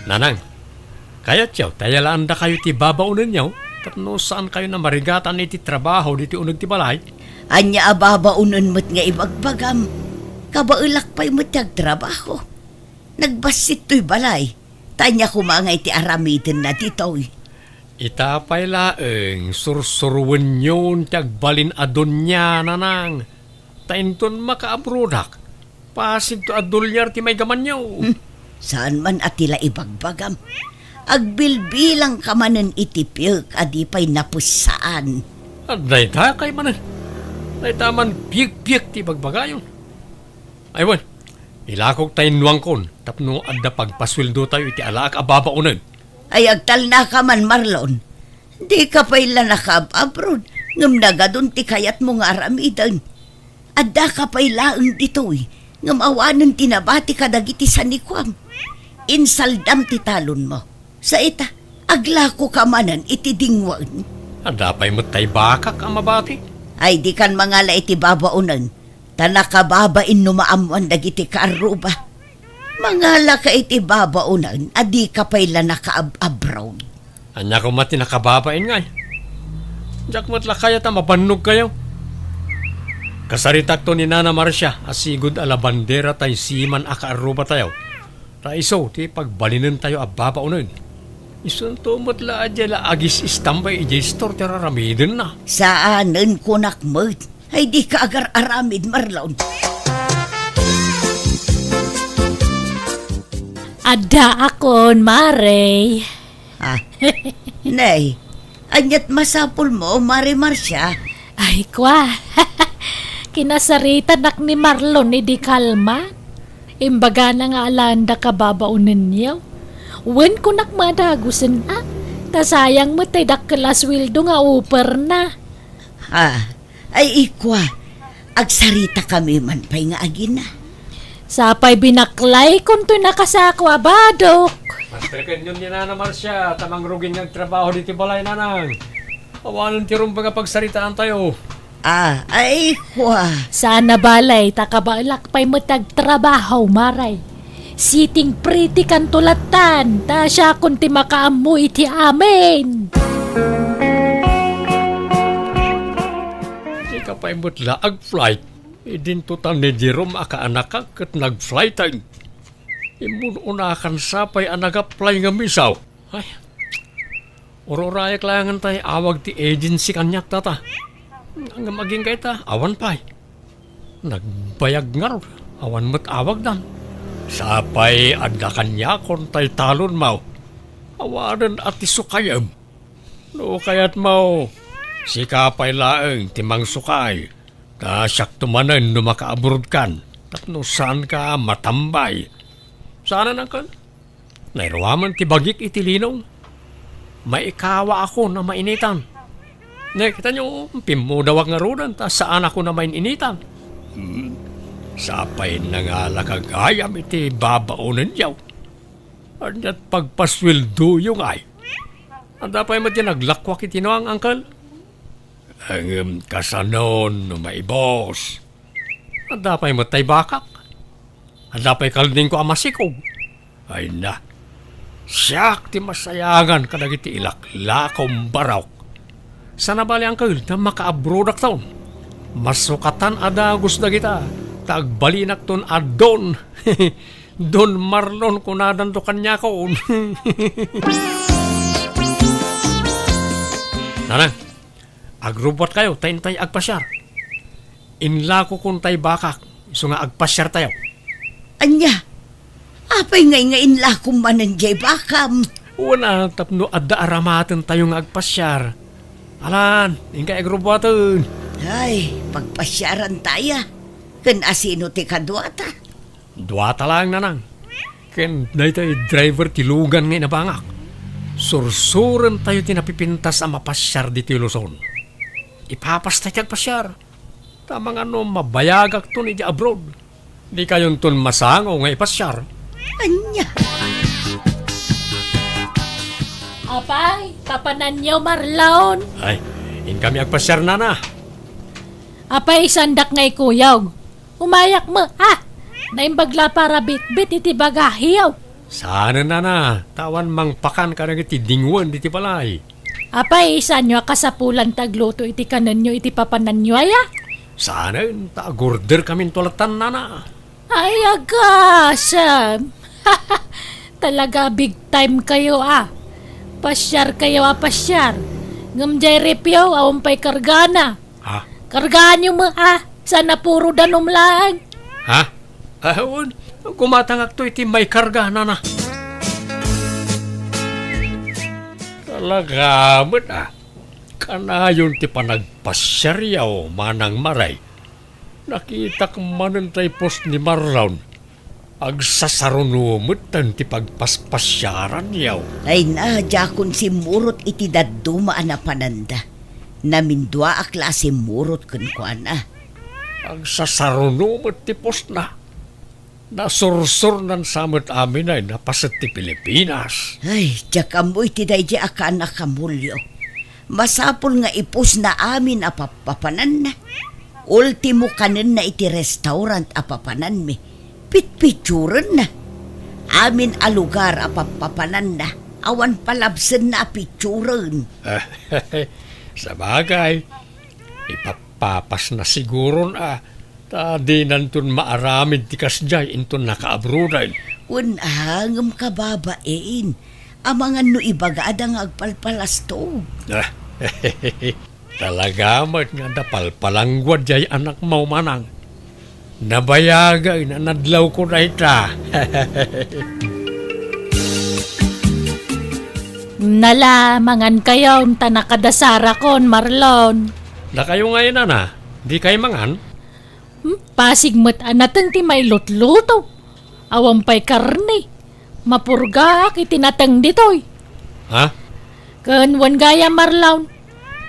Nanang, kaya tiyaw, tayalaan da kayo ti babaunan niyaw. Tapno saan kayo na marigatan iti trabaho diti unag ti balay? Anya ababaunan mo't nga ibagbagam. Kabailak pa'y mo't trabaho. Nagbasit to'y balay. Tanya kumangay ti aramidin na tito'y. Itapay laeng sursurwen yun tiyagbalin adon niya nanang. Tainton makaabrodak. Pasig to adulyar ti may gaman niyo. Saan man atila ibagbagam. Agbilbilang ka manen itipil adipay napusaan. At dayta kay manan. Dayta man piyek-piyek ti bagbagayon. Aywan, ilakog tayo nuwangkon. Tapno adda pagpasweldo tayo iti alaak ababaunan. Ay agtal na ka man, Marlon. Di ka pa ila nakab-abroad. Ngam nagadun ti kayat mo nga aramidan. Adda ka pa ilaang ditoy. Ngam awanan tinabati ka dagiti sanikwam. Insaldam ti talon mo. Sa ita, aglako ka manan iti dingwan. Adda pa'y matay bakak ang mabati. Ay di kan mangala iti babaunan. Tanakababain numaamuan dagiti kaaruba. Mangala ka iti babaunan, adi ka pa ila nakaab-abroad. Anya ko mati nakababain nga. Diyak matla kaya ta mabannog kayo. Kasaritak to ni Nana Marcia, asigod ala bandera tay siman akaaruba tayo. Raiso, ti pagbalinan tayo ababaunan. Isun to matla adya la agis istambay ijay store tira ramidin na. Saanan ko nakmod? Ay di ka agar aramid, Marlon. Ada akon, Mare. Ah, nay, anyat masapul mo, Mari Marcia. Ay, kwa. Kinasarita nak ni Marlon ni di kalma. Imbaga na nga alanda ka babaunan niyo. Wen ko nakmadagusin tasayang mo tay dakkelas wildo nga uper na. Ah, ay ikwa. Agsarita kami man pa'y nga agina. Sapay binaklay kung to nakasakwa badok. Master yun ni Nana Marcia, tamang rugin ng trabaho dito balay nanang. Awanan ti rumbaga pagsaritaan tayo. Ah, ay ikwa. Sana balay takabalak pa'y matagtrabaho, Maray. Sitting pretty kan tulatan, ta siya kung ti makaamu iti amin. Di ka pa'y mutla ag-flight. Idin total ni Jerome akaanak ka kat nag-flightan. Imun unakan sapay anag-apply nga misaw. Ay, ururayak langan tayo awag ti agency kanyak tata. Ang maging kay ta, awan pa'y. Nagbayag nga ro, awan mo't awag dan. Sapay adda kanya kon tay talon mau. Awanan at isukayam. No kayat mau, sikapay laeng timang sukay. Ta siyak tumanan no makaabrod kan. Tapno saan ka matambay. Sana nang kan? Nairawaman ti bagik iti linong. Maikawa ako na mainitan. Ne, kita nyo, pimudawag nga rodan, ta saan ako na mainitan. Sapay na nga lakagayam iti babaunan yaw. At pagpaswildo yung ay. At dapay mo din naglakwak iti no ang angkal. Ang kasanon no maibos. At dapay mo tay bakak. At dapay kalding ko amasikog. Ay na. Siyak ti masayangan kadag iti ilaklakom barawk. Sana bali angkal na makaabrodak taon. Masukatan ada gusto kita. Tagbalinak ton adon. Don Marlon kunadan to kanya ko. Nanang, agrobot kayo, tayo agpasyar. Inla ko kung tayo bakak, iso nga agpasyar tayo. Anya, apay nga inla kong mananjay bakam. Una, tapno adda aramatan tayo nga agpasyar. Alan, ingkay agrobotan. Ay, pagpasyaran tayo. Kan asino ti kadwata. Duwata lang nanang. Ken day tayo driver ti lugan ngay nabangak. Sursuran tayo tinapipintas ang mapasyar di ti Luzon. Ipapas tayo agpasyar. Tamang mabayagak to ni di abroad. Di kayon ton masango nga ipasyar. Anya. Apay, kapanan niyo Marlon. Ay, in kami agpasyar na. Apay, sandak ngay kuyaw. Umayak mo, naimbagla para bit-bit iti bagahiyaw. Sana na, tawan mang pakan ka na iti dingwan iti balay. Apay, isan nyo kasapulan tagluto iti kanan nyo iti papanan nyo aya? Sana, ta-gorder kami tulatan na. Ay, agasam. Talaga big time kayo Pasyar kayo pasyar. Ngamjay repyo, awampay kargana. Ha? Kargaan nyo mo sana puro danom lang. Ha? Ayun, gumatangak to iti may karga na na. Talagamit Kanayon ti panagpasyaryaw manang maray. Nakita k manan tay post ni Marlon. Agsasarunumot tan ti pagpaspasyaran yaw. Ay na, jakon si murot iti daddumaan na pananda. Namindwa a klase murot kun kuana. Agsasarunumot ti post na. Nasursur nan samot amin ay napasat ti Pilipinas. Ay, jaka mo iti daydi akaan na kamulyo. Masapol nga ipos na amin apapapanan na. Ultimo kanin na iti restaurant apapanan mi. Pitpituran na. Amin a lugar apapapanan na. Awan palabsen na pituran. Sa bagay, ipapapas na siguro di nantun maaramid ti kasjay intun nakaabrudan. Unahangam ka babain. Amangan no ibagada nga agpalpalasto. Talagamat nga dapalpalangwad jay anak mau manang. Nabayagay na nadlaw ko na ita. Nalamangan kayo ta nakadasara kon, Marlon. Na kayo ngayon na, di kayo mangan? Pasigmat anatan ti may lutluto. Awampay karne. Mapurga itinatang ditoy. Ha? Kanwan gaya, Marlon.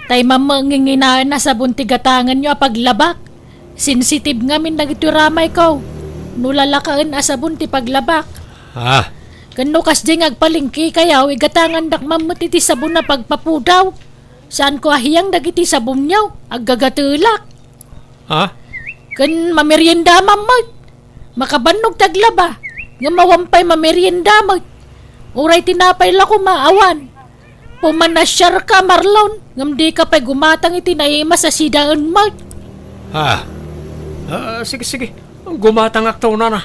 Tay mamanginginaan na sa buntigatangan nyo paglabak. Sensitive nga min nagituramay ko. Nulalakaan asabon ti paglabak. Ha? Kano kasdi agpalingki kayaw igatangan dak mamutiti sabon na pagpapudaw. Saan ko ahiyang dagiti sabon nyaw aggagatulak. Ha? Kan mamerienda mamag. Makabanog taglaba. Nga mawampay mamerienda mag. Uray tinapay lako maawan. Pumanasyar ka, Marlon. Ngam di ka pa'y gumatang itinayima sa sidaan mag. Ha? Sige. Gumatangak taon na.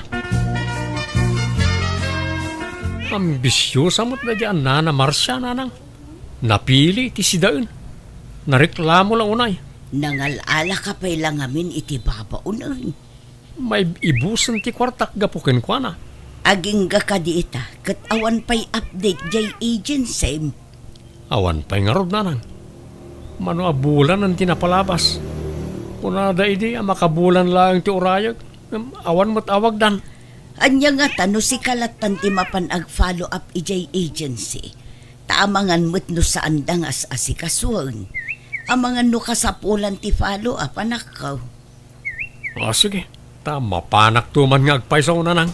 Ambisyosa mo't na dyan na Marsya nanang. Napili iti sidaan. Nareklamo lang unay. Nangalala ka pa'y lang amin iti babaunan. May ibusan ti kwartak gapukin kwa na. Aging ga ka diita, kat awan pa'y update jay agency. Awan pa'y nga rod nanang. Mano abulan ang tinapalabas. Kunada idi, makabulan lang ti urayag. Awan mo't awag dan. Anya nga tano si kalatan ti mapan ag-follow up ijay agency. Taamangan mo't no saan dangas asikasuan. Amangan no kasapulan ti follow up anakaw. Sige. Tama panak tuman nga agpaisaw nanang.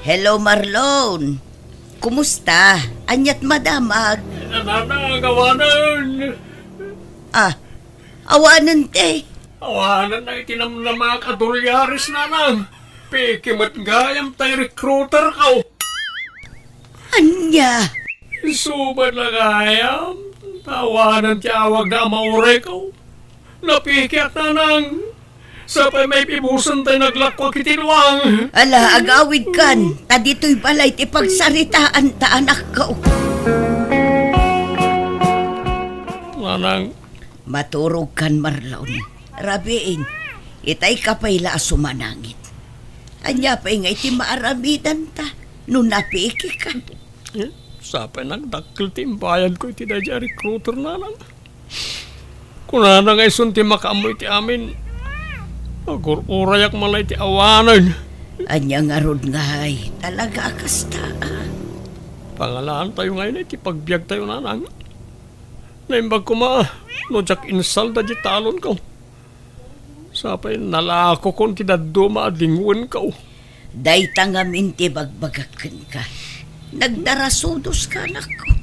Hello, Marlon. Kumusta? Anyat madamag. Awanan! Awanan te. Awanan na itinam na mga kadulyaris nanang. Pikimat gayam tay recruiter ka. Anya? Subat na gayam. Awanan ti awag na mauray ka. Napikiat nanang. Sapay may pibusan tayo naglakwa kitinwang. Ala, agawid kan. Ta dito'y balay ti pagsaritaan ta anak ka. Nanang. Maturog kan, Marlon. Rabiin, itay ka pa'y sumanangit. Anya pa'y nga iti maaramidan ta. Nung napiki ka. Sapay nagdakil timbayan ko iti dadya recruiter nanang. Kung nanang ay sunti makaamoy ti amin. Agur-urayak malay ti awanan. Anya nga rod nga ay, talaga akasta. Pangalaan tayo ngayon ay ti pagbiag tayo nanang. Naimbag ko no jak insal da di talon ko. Sapay nalako kon ti daduma adinguan ko. Day tangamin ti bagbagakan ka. Nagdarasudos ka anak ko.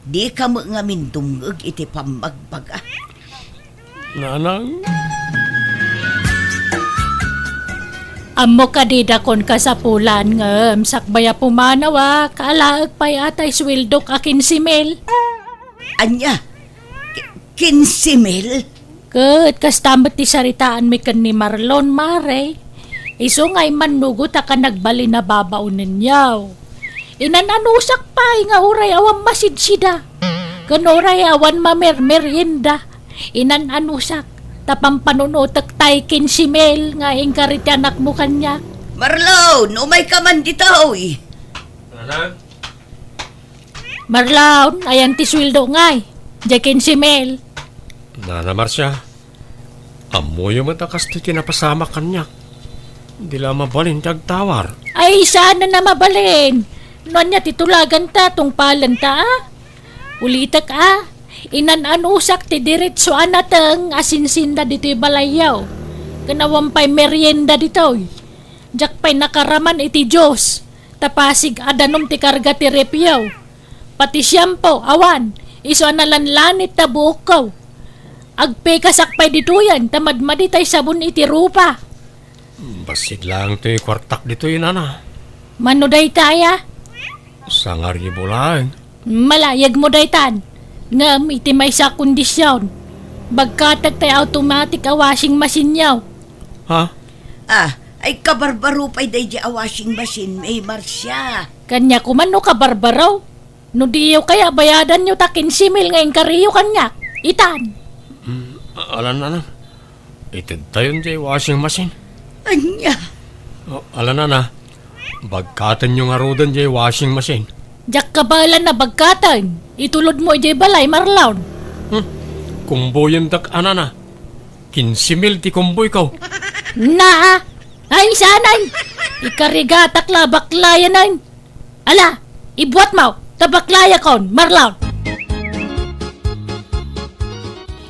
Di ka mo ngamin dumgag iti pamagbaga. Nanang. Amo kadida kon kasapulan ngem sakbaya pumanawa kaalaag pay atay swildok akin si Mel. Anya? 15,000? Ket kastambat ti saritaan mi ken ni Marlon mare. Iso ngay manugot ka nagbali na babaunen yaw. Inananusak pay nga uray awan masidsida. Ken uray awan mamermerienda. Inananusak Tapang panunutak tay kin si Mel nga ingkarit anak mo kanya. Marlon, umay ka man dito, uy. Anak? Marlon, ayan ti sweldo ngay. Jakin si Mel. Nana Marcia, amoy mo takas ti kinapasama kanya. Hindi lang mabalin tawar. Ay, sana na mabalin. Noon niya titulagan ta, tong palan ta, Ulitak inanusak ti diretso anatang asinsinda dito balayaw. Kanawampay merienda dito. Jak pa'y nakaraman iti Diyos. Tapasig adanom ti karga ti repyaw. Pati siyampo, awan, iso analanlanit ta bukaw. Agpekasakpay dito yan, tamadmaditay sabon iti rupa. Basid lang ito yung kwartak dito yun, Ana. Mano day taya? Sangarye bulang. Malayag mo daytan. Ngam iti may sa kondisyon. Bagkatag tayo automatic a washing machine yaw. Ha? Ay kabarbaro pa'y day di a washing machine, may Marcia. Kanya kumano ka barbaraw. No diyo kaya bayadan nyo takin simil ngayon kariyo kanya. Itan. Alan, Ana. Itid tayo dyan washing machine. Anya? Alan, Ana. Bagkatan nyo nga rodan dyan washing machine. Jak kabalan na bagkatan. Itulod mo iti balay marlawn. Kumboyan tak, Ana. 15,000 ti kumboy ko. Na ay sanay. Ikarigatak la baklayanan. Ala, ibuat mo. Tabaklaya kon, marlawn.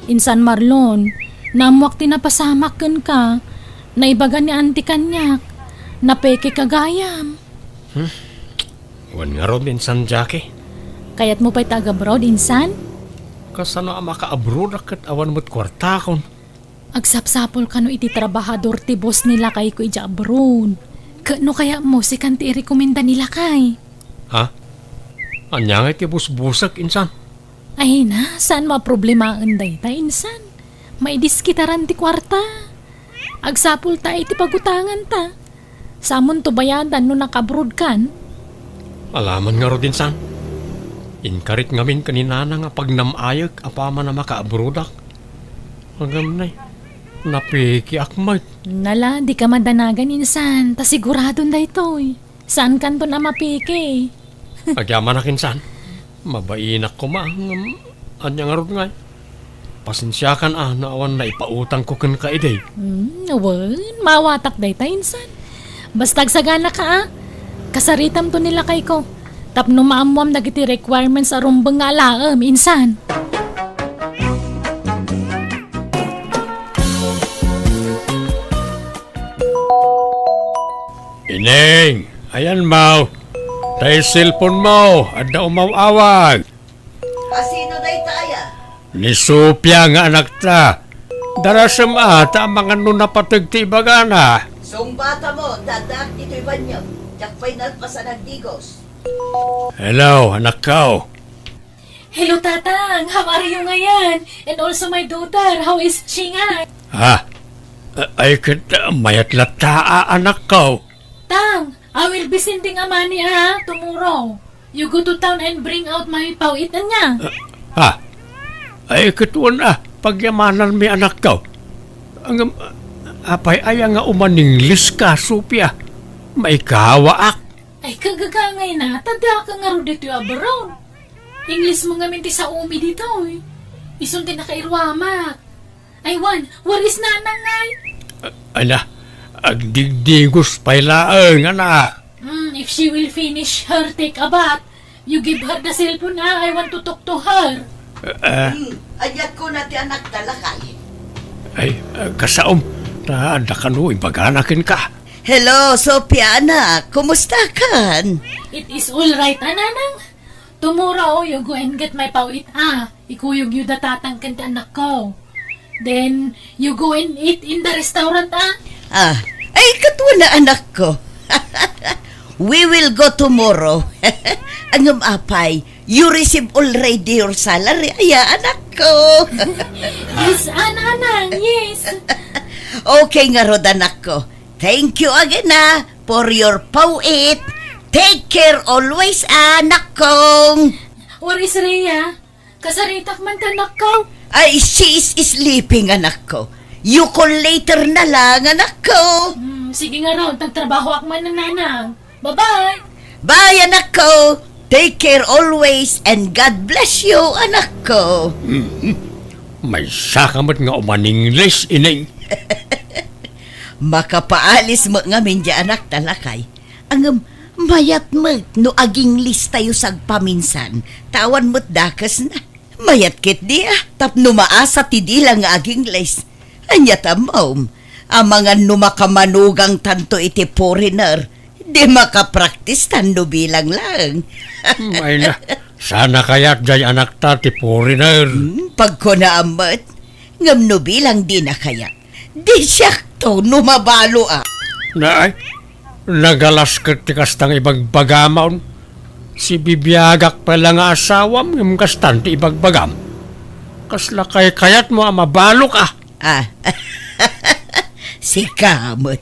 Insan Marlon, namuak tinapasamakan ka. Naibagan ni anti kanyak. Napeke kagayam. Wan nga ron din san Jackie. Kayat mo pa'y taga-abroad, insan? Kasano ang maka-abroad akat awan mo't kwarta kon. Agsapsapol ka no iti trabahador ti boss nila kay ko ija abroad. Kano kaya mo si kanti i-rekomenda nila kay? Ha? Anya nga iti busbusak, insan. Ay na, saan ma-problema ang day ta, insan? Maidiskitaran ti kwarta. Agsapol ta iti pagutangan ta. Samon to bayadan no nakabroad kan? Alaman nga ro din san. Inkarit ngamin kaninana nga pag namayag apama na maka-abroad ak. Hanggang na napiki akmat. Nala, di ka madanagan, insan. Ta siguradon da ito eh. Saan kan to na mapiki? Agyaman akin san. Mabainak ko ma. Anya nga ro nga. Pasensya kan na awan na ipautang ko kan ka iday. Awan, mawatak da ito, insan. Bastag sagana ka Kasaritam to nila kay ko. Tapno maamuam nagiti requirements sa rumbang nga alaam, insan. Ineng, ayan mau. Tayo cellphone mo, ada umawawag. Sino day taya? Ni Sophia nga anak ta. Darasam ata mga nunapatag ti bagana. Sumbata mo, dadak ito'y banyo. Jakpay na pa sa nagdigos. Hello, anak ko. Hello, Tatang. How are you ngayon? And also my daughter. How is she nga? Ha? Ay kita mayat lataa anak ko. Tang, I will be sending a money tomorrow. You go to town and bring out my pawitan niya. Ha? Ay kituan pagyamanan mi anak ko. Ang apay ay nga umaninglis ka, Sophia. May kawaak. Ay, kagagangay na. Tanda ka nga ro dito abroad. English mo nga minti sa umi dito eh. Isunti na kairwamak. Ay, where is nanang ngay? Ana, agdigdigos pailaang, ana. If she will finish her take a bath, you give her the cellphone I want to talk to her. Ayat ko na ti anak talakay. Ay, kasaom. Taanda ka no, ibaganakin ka. Hello, Sophia anak. Kumusta kan? It is all right, ananang. Tomorrow, you go and get my pawit, Ikuyog you the tatang kanta anak ko. Then, you go and eat in the restaurant, Ay katwa na anak ko. We will go tomorrow. Angam apay, you receive already your salary. Aya anak ko. Yes, ananang, yes. Okay nga rod anak ko. Thank you again for your pawit. Take care always anak kong. Where is Rhea? Kasaritak man ka anak ko. Ay, she is sleeping anak ko. You call later na lang, anak ko. Sige nga raw, tagtrabaho ak man ng nanang. Bye-bye! Bye, anak ko. Take care always and God bless you, anak ko. May sakamot nga umaningles, ineng. Makapaalis mo nga min di anak talakay. Ang mayat mo no aging lista yu sagpaminsan. Tawan mo't dakas na. Mayat kit di tapno maasa ti di lang nga aging list. Anya tamom. Ang mga numakamanugang tanto iti foreigner. Di makapraktis tando bilang lang. May na, sana kaya't jay anak ta ti foreigner. Pagko naamat, ngam no bilang di na kaya. Di siyak to numabalo Na ay, nagalas ka ti kastang ibagbagamaon. Si bibiyagak pala nga asawam, yung kastan ti ibagbagam. Kasla kay kayat mo mabalo ka. Si kamot.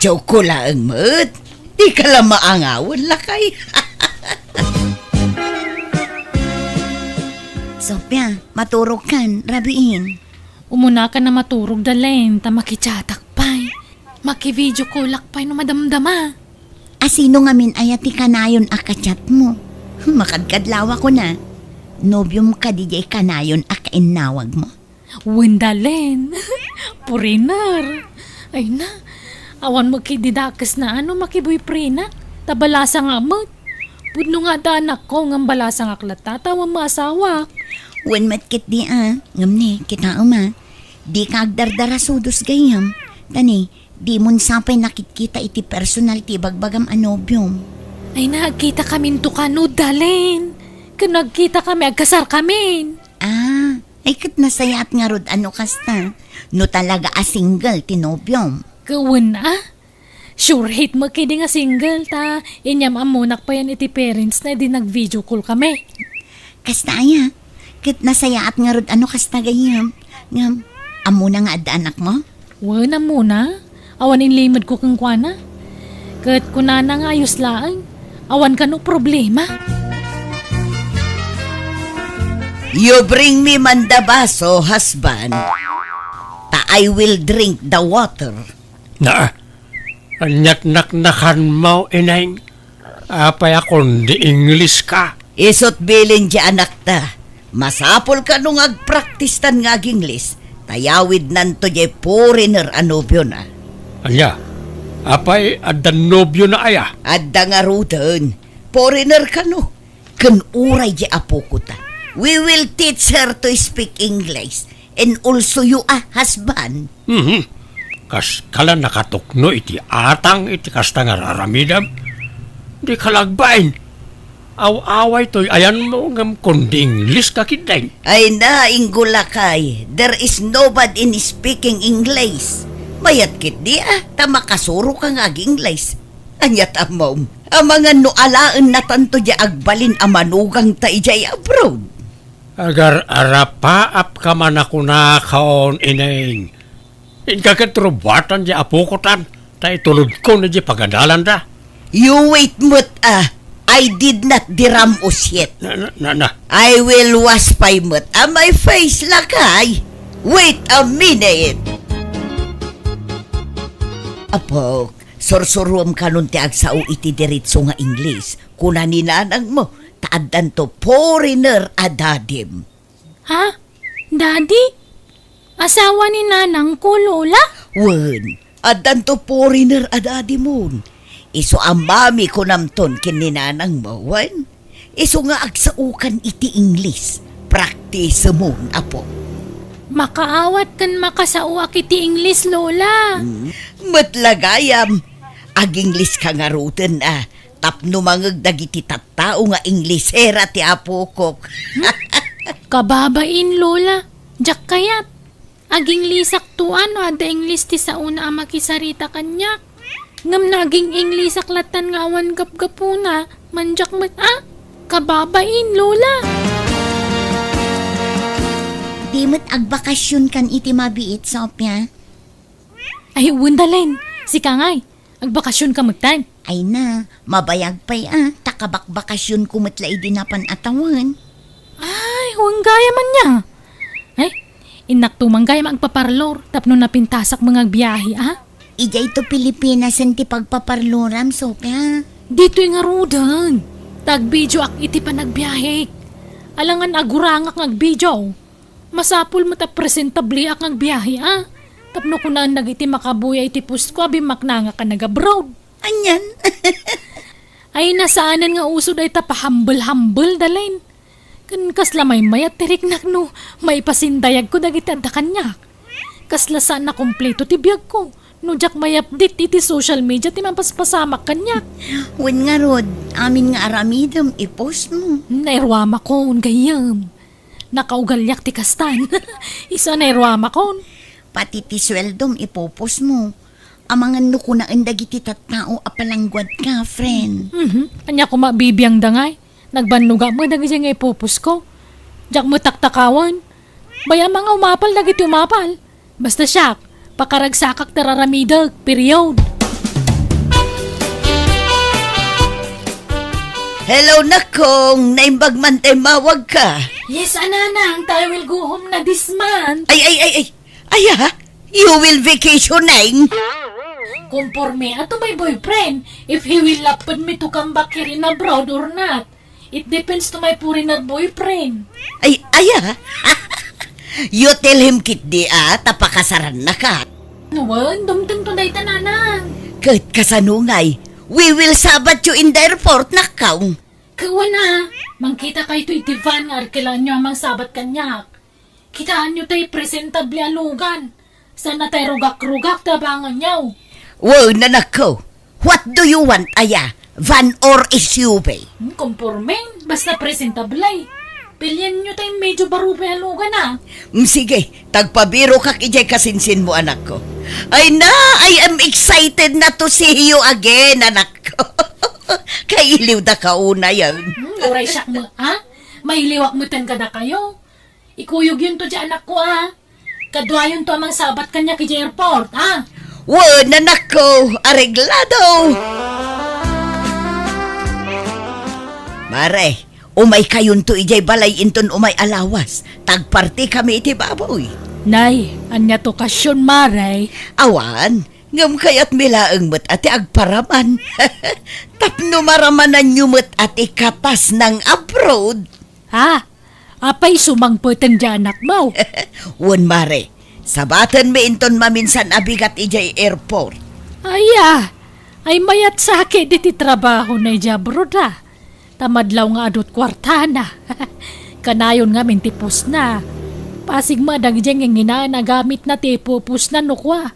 Joke ko lang, mat. Di ka lang maangawan lakay. Sophia, maturog kan, rabiin. Umuna ka na maturog dalen, ta makitsatak pa'y. Maki-video call pa'y no madamdama. Asino nga min ayati kanayon akachat mo? Makadkadlawa ko na. Nobyom ka di jay kanayon akainawag mo. Wendalen. Puriner. Ay na. Awan magkididakas na ano makiboyfriend na. Tabalasa nga mo. Pudno nga da anak ko ng balasa nga klata. Tawa maasawa. Wen matkit di ngamni kita Di ka agdardara sudos gayam. Tani, di mon sapay nakikita iti personal ti bagbagam anobyom. Ay nakita kami tukano dalen. Nagkita kami, agkasar kami. Ay kat nasayat nga rod ano kasta. No talaga a single tinobyom. Kawan na? Sure hate mo kidi nga single ta. Inyam amunak pa yan iti parents na di nag-video call kami. Kasta aya. Kat nasayat nga rod ano kasta gayam. Ngam, amo na nga ada anak mo? Wana muna. Awan inlimad ko kang kwana. Kat kunana nga ayos laang. Awan ka no problema. You bring me mandabaso, husband. I will drink the water. Na, anyat naknakan mo, ineng. Apay akong di English ka. Isot bilin di anak ta. Masapol ka nung agpraktis tan nga English. Tayawid nanto di foreigner anobyo na. Anya, apay adan nobyo na aya. Adda nga rutan. Foreigner ka no. Kanuray di apo ko ta. We will teach her to speak English. And also you husband. Kas kala nakatukno iti atang iti kasta nga raramidam. Di kalagbain. Aw-away to'y ayan mo ngam kundi English kakiteng. Ay na, Inggulakay. There is nobody in speaking English. Mayat kit di ta makasuro ka nga English. Anyat amom. Ang mga noalaan na tanto di agbalin amanugang ta ijay abroad. Agar arapaap ka man ako na kaon ineng. Inkakatrubatan di apukotan. Ta itulod ko na di pagadalan da. You wait mut I did not diramos yet. Na. I will wash my mut my face lakay. Wait a minute. Apok, sorsorom ka nun ti agsao iti diritso nga English. Kuna ni nanang mo. Taadan to foreigner adadim. Ha? Daddy? Asawa ni nanang ko, Lola? Wen, adan to foreigner adadimon. Iso ang mami ko namton kininanang mo, wen. Iso nga agsaukan iti English. Practice mo, apo. Makaawat kan makasauak iti English, Lola. Matlagayam. Ag-English ka nga ruten tapno mangag dagiti tattao nga Inglesera ti apokok. Kababain, Lola. Jak kayat. Aging lisak tuan o ada English ti sa una ang makisarita kanya. Ngam naging English aklatan nga awan gap-gapuna. Manjak mat kababain, Lola. Di mo't agbakasyon kan iti mabiit, Sophia. Ay, wundalen. Si Kangay. Agbakasyon ka magtan. Ay na, mabayag pa'y takabakbakasyon kumatla idinapan atawan. Ay, huwag gaya man niya. Ay, Inak tumanggay magpaparlor, tapno napintasak mga biyahe, Ijay to Pilipinas ang ti pagpaparloram, Sopya. Dito yung ngarudan. Tag-video ak iti pa nagbiyahe. Alangan agurangak nag-video. Masapul mo ta presentabli ak nagbiyahe, Tapno ko na nagiti makabuya iti post ko, abimak na nga ka nag-abroad. Anyan? Ay nasaanan nga usod ay tapahambal-hambal dalin. Kan kasla may mayat tirik no, may pasindayag ko dagiti adda kanyak. Kasla saan na kompleto ti biyag ko. No jak may update iti social media ti mapaspasamak kanyak. Wen nga rod, amin nga aramidam, ipost mo. Nairwama ko, gayam. Nakaugalyak ti kastan. Isa nairwama ko. Pati ti sweldom, ipopos mo. Amangan no ko na ang dagiti tattao apalangguad ka, friend. Anya ko mabibiyang dangay. Nagbanluga mo dagiti nga ipupus ko. Jak mo taktakawan. Baya mga umapal dagiti umapal. Basta siya, pakaragsakak tararamidag, period. Hello, nakong! Naimbag man tayo mawag ka. Yes, ananang, tayo will go home na this month. Ay, you will vacationing? Conforme ato my boyfriend, if he will lapad me to come back here in abroad or not. It depends to my foreigner boyfriend. Ay, you tell him kit di tapakasaran na ka. Nuwan, dumteng to day tananang. Kahit kasanungay, we will sabat you in the airport, nakaw. Kawana, mangkita kayo to itivan nga arkilan nyo amang sabat kanyak. Kitaan nyo tayo presentable alugan. Sana tayo rugak-rugak tabangan nyo. Wow, nanakaw. What do you want, aya? Van or SUV? Conforming, basta presentable ay. Pilyan nyo tayo medyo barupe alugan Sige, tagpabiro ka kijay kasinsin mo, anak ko. I am excited na to see you again, anak ko. Kailiw da ka una yan. Uray siyak mo, May liwak mo tan kada kayo. Ikuyog yun to dyan, anak ko, Kadwa yun to amang sabat kanya kay airport, Wow, nanak ko, areglado. Mare, umay kayon to ijay balay inton umay alawas. Tagparti kami iti baboy. Nay, anya to kasyon, Maray. Awan, ngam kayat milaeng met ati agparaman. Tapno maramanan nyo met ati kapas ng abroad. Apay sumangputan dyan, anak mo. Wan mare, sabatan mi inton maminsan abigat ijay airport. Ay mayat sa akin diti trabaho na ijabrood, Tamadlaw nga adot kwartana. Kanayon nga mintipos na. Pasig madag dyan yung nagamit na tipupos na nukwa.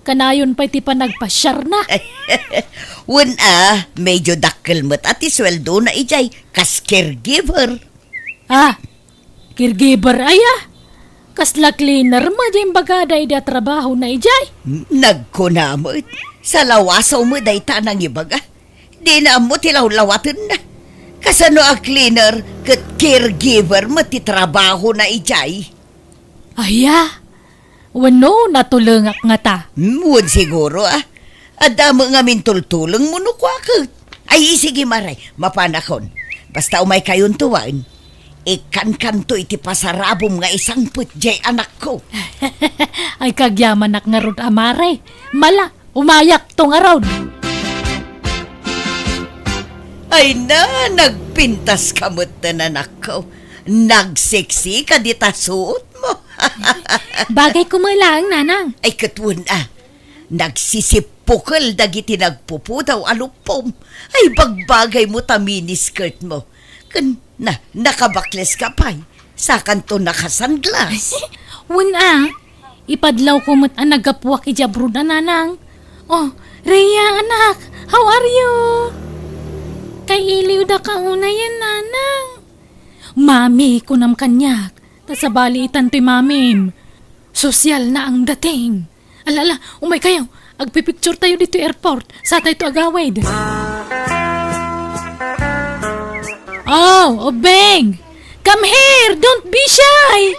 Kanayon pa iti pa nagpasyar na. Wan medyo dakkel met ati sweldo na ijay kas caregiver. Caregiver kasla cleaner mo dyan bagada ida trabaho na ijay. Nagkunamot. Sa lawasaw mo day tanang ibaga. Di na mo tilaw-lawatan na. Kasano a cleaner kat caregiver mo titrabaho na ijay. Wano natulungak nga ta. Muon siguro Adamo nga mintultulong mo nukwakot. Ay sige maray, mapanakon. Basta umay kayon tuwan. Ikan to iti pasarabom nga isang putjay anak ko. Ay kagyaman nak nga rod amare. Mala, umayak to nga rod. Ay nagpintas kamot na anak ko. Nagseksi ka di tasuot mo. Bagay ko mo lang, nanang. Ay katun nagsisipukal dagiti nagpuputaw alupom. Ay bagbagay mo ta miniskirt mo. Nakabakles ka pa. Sakan to nakasanglas. Ipadlaw ko mo't nagapuwak ijabro na nanang. Oh, Rhea anak, how are you? Kay iliw da ka una yan nanang. Mami, kunam kanyak. Tasabali itan to'y mamim. Sosyal na ang dating. Alala, umay kayo. Agpipicture tayo dito airport. Sa tayo to agawid. Oh, Obeng! Come here! Don't be shy!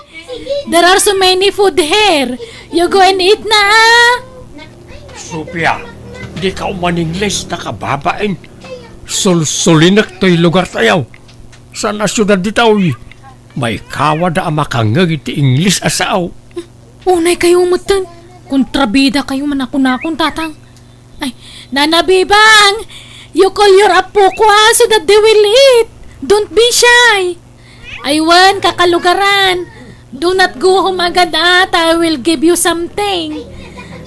There are so many food here. You go and eat na, Sophia, di ka uman-Ingles nakababain. Sul-sulinak to'y lugar tayaw. Sa nasyudad ditaw, may kawada ang makangag iti Ingles asaw. Unay kayo umutan. Kontrabida kayo man ako na akong tatang. Ay, Nana Bebang! You call your apo ko so that they will eat. Don't be shy. Aywan, kakalugaran. Do not go home agad at I will give you something.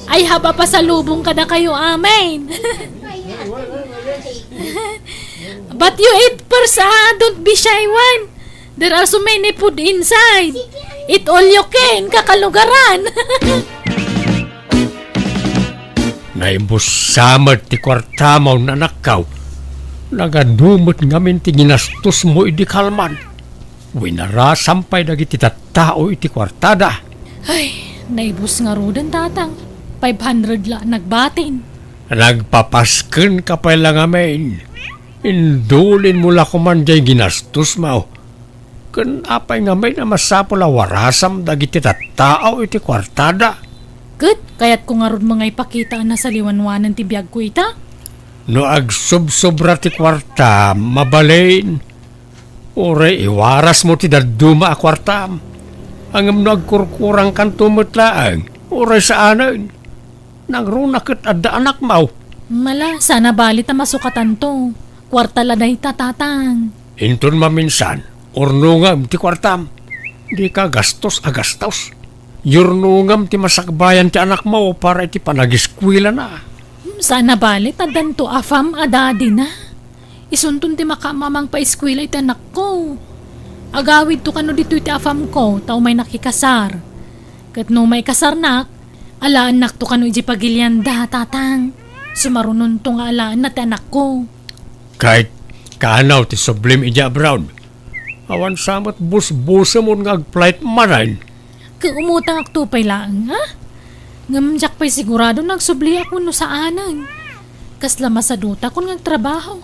Ay, haba pa sa lubong ka na kayo, amen. But you eat first, don't be shy one. There are so many food inside. Eat all you can, kakalugaran. Naimbus samad ti kwartamaw na nakaw. Nagadumot ngamin ti ginastos mo idi kalman. Winara sampay dagiti tattao iti kwartada. Ay, naibus nga rodan tatang. 500 la nagbatin. Nagpapasken ka pa lang amin. Indulin mo la kuman jay ginastos mo. Kan apay ngamin na masapol a warasam dagiti tattao iti kwartada. Good, kaya't kung nga ron mga ipakita na sa liwanwanan ti biyag ko ita. No agsubsobra ti kwarta, mabalain. Ore, iwaras mo ti daduma a kwartam. Angam no agkurkurang kan tumutlaang. Ore sa anan. Nangrunakit adda anak mau. Mala, sana balit na masukatan to. Kwarta la dahi tatang. Inton maminsan, urnungam ti kwartam. Di ka gastos agastos. Yurnungam ti masakbayan ti anak mo para iti panagiskwila na. Sana balit adan to afam adadi na. Isuntun ti makamamang pa-eskwela iti anak ko. Agawid to kano dito iti afam ko, tao may nakikasar. Kat no may kasarnak, alaan nak to kano iti pagilyanda, tatang. Sumarunon to nga alaan na ti anak ko. Kahit kanaw ti sublim ija brown. Awan samot bus-busa mo nga ag-flight manan. Kaumutang aktupay lang, ha? Ngamjak pa'y sigurado nagsubli ako no sa anan. Kasla masaduta kung nagtrabaho.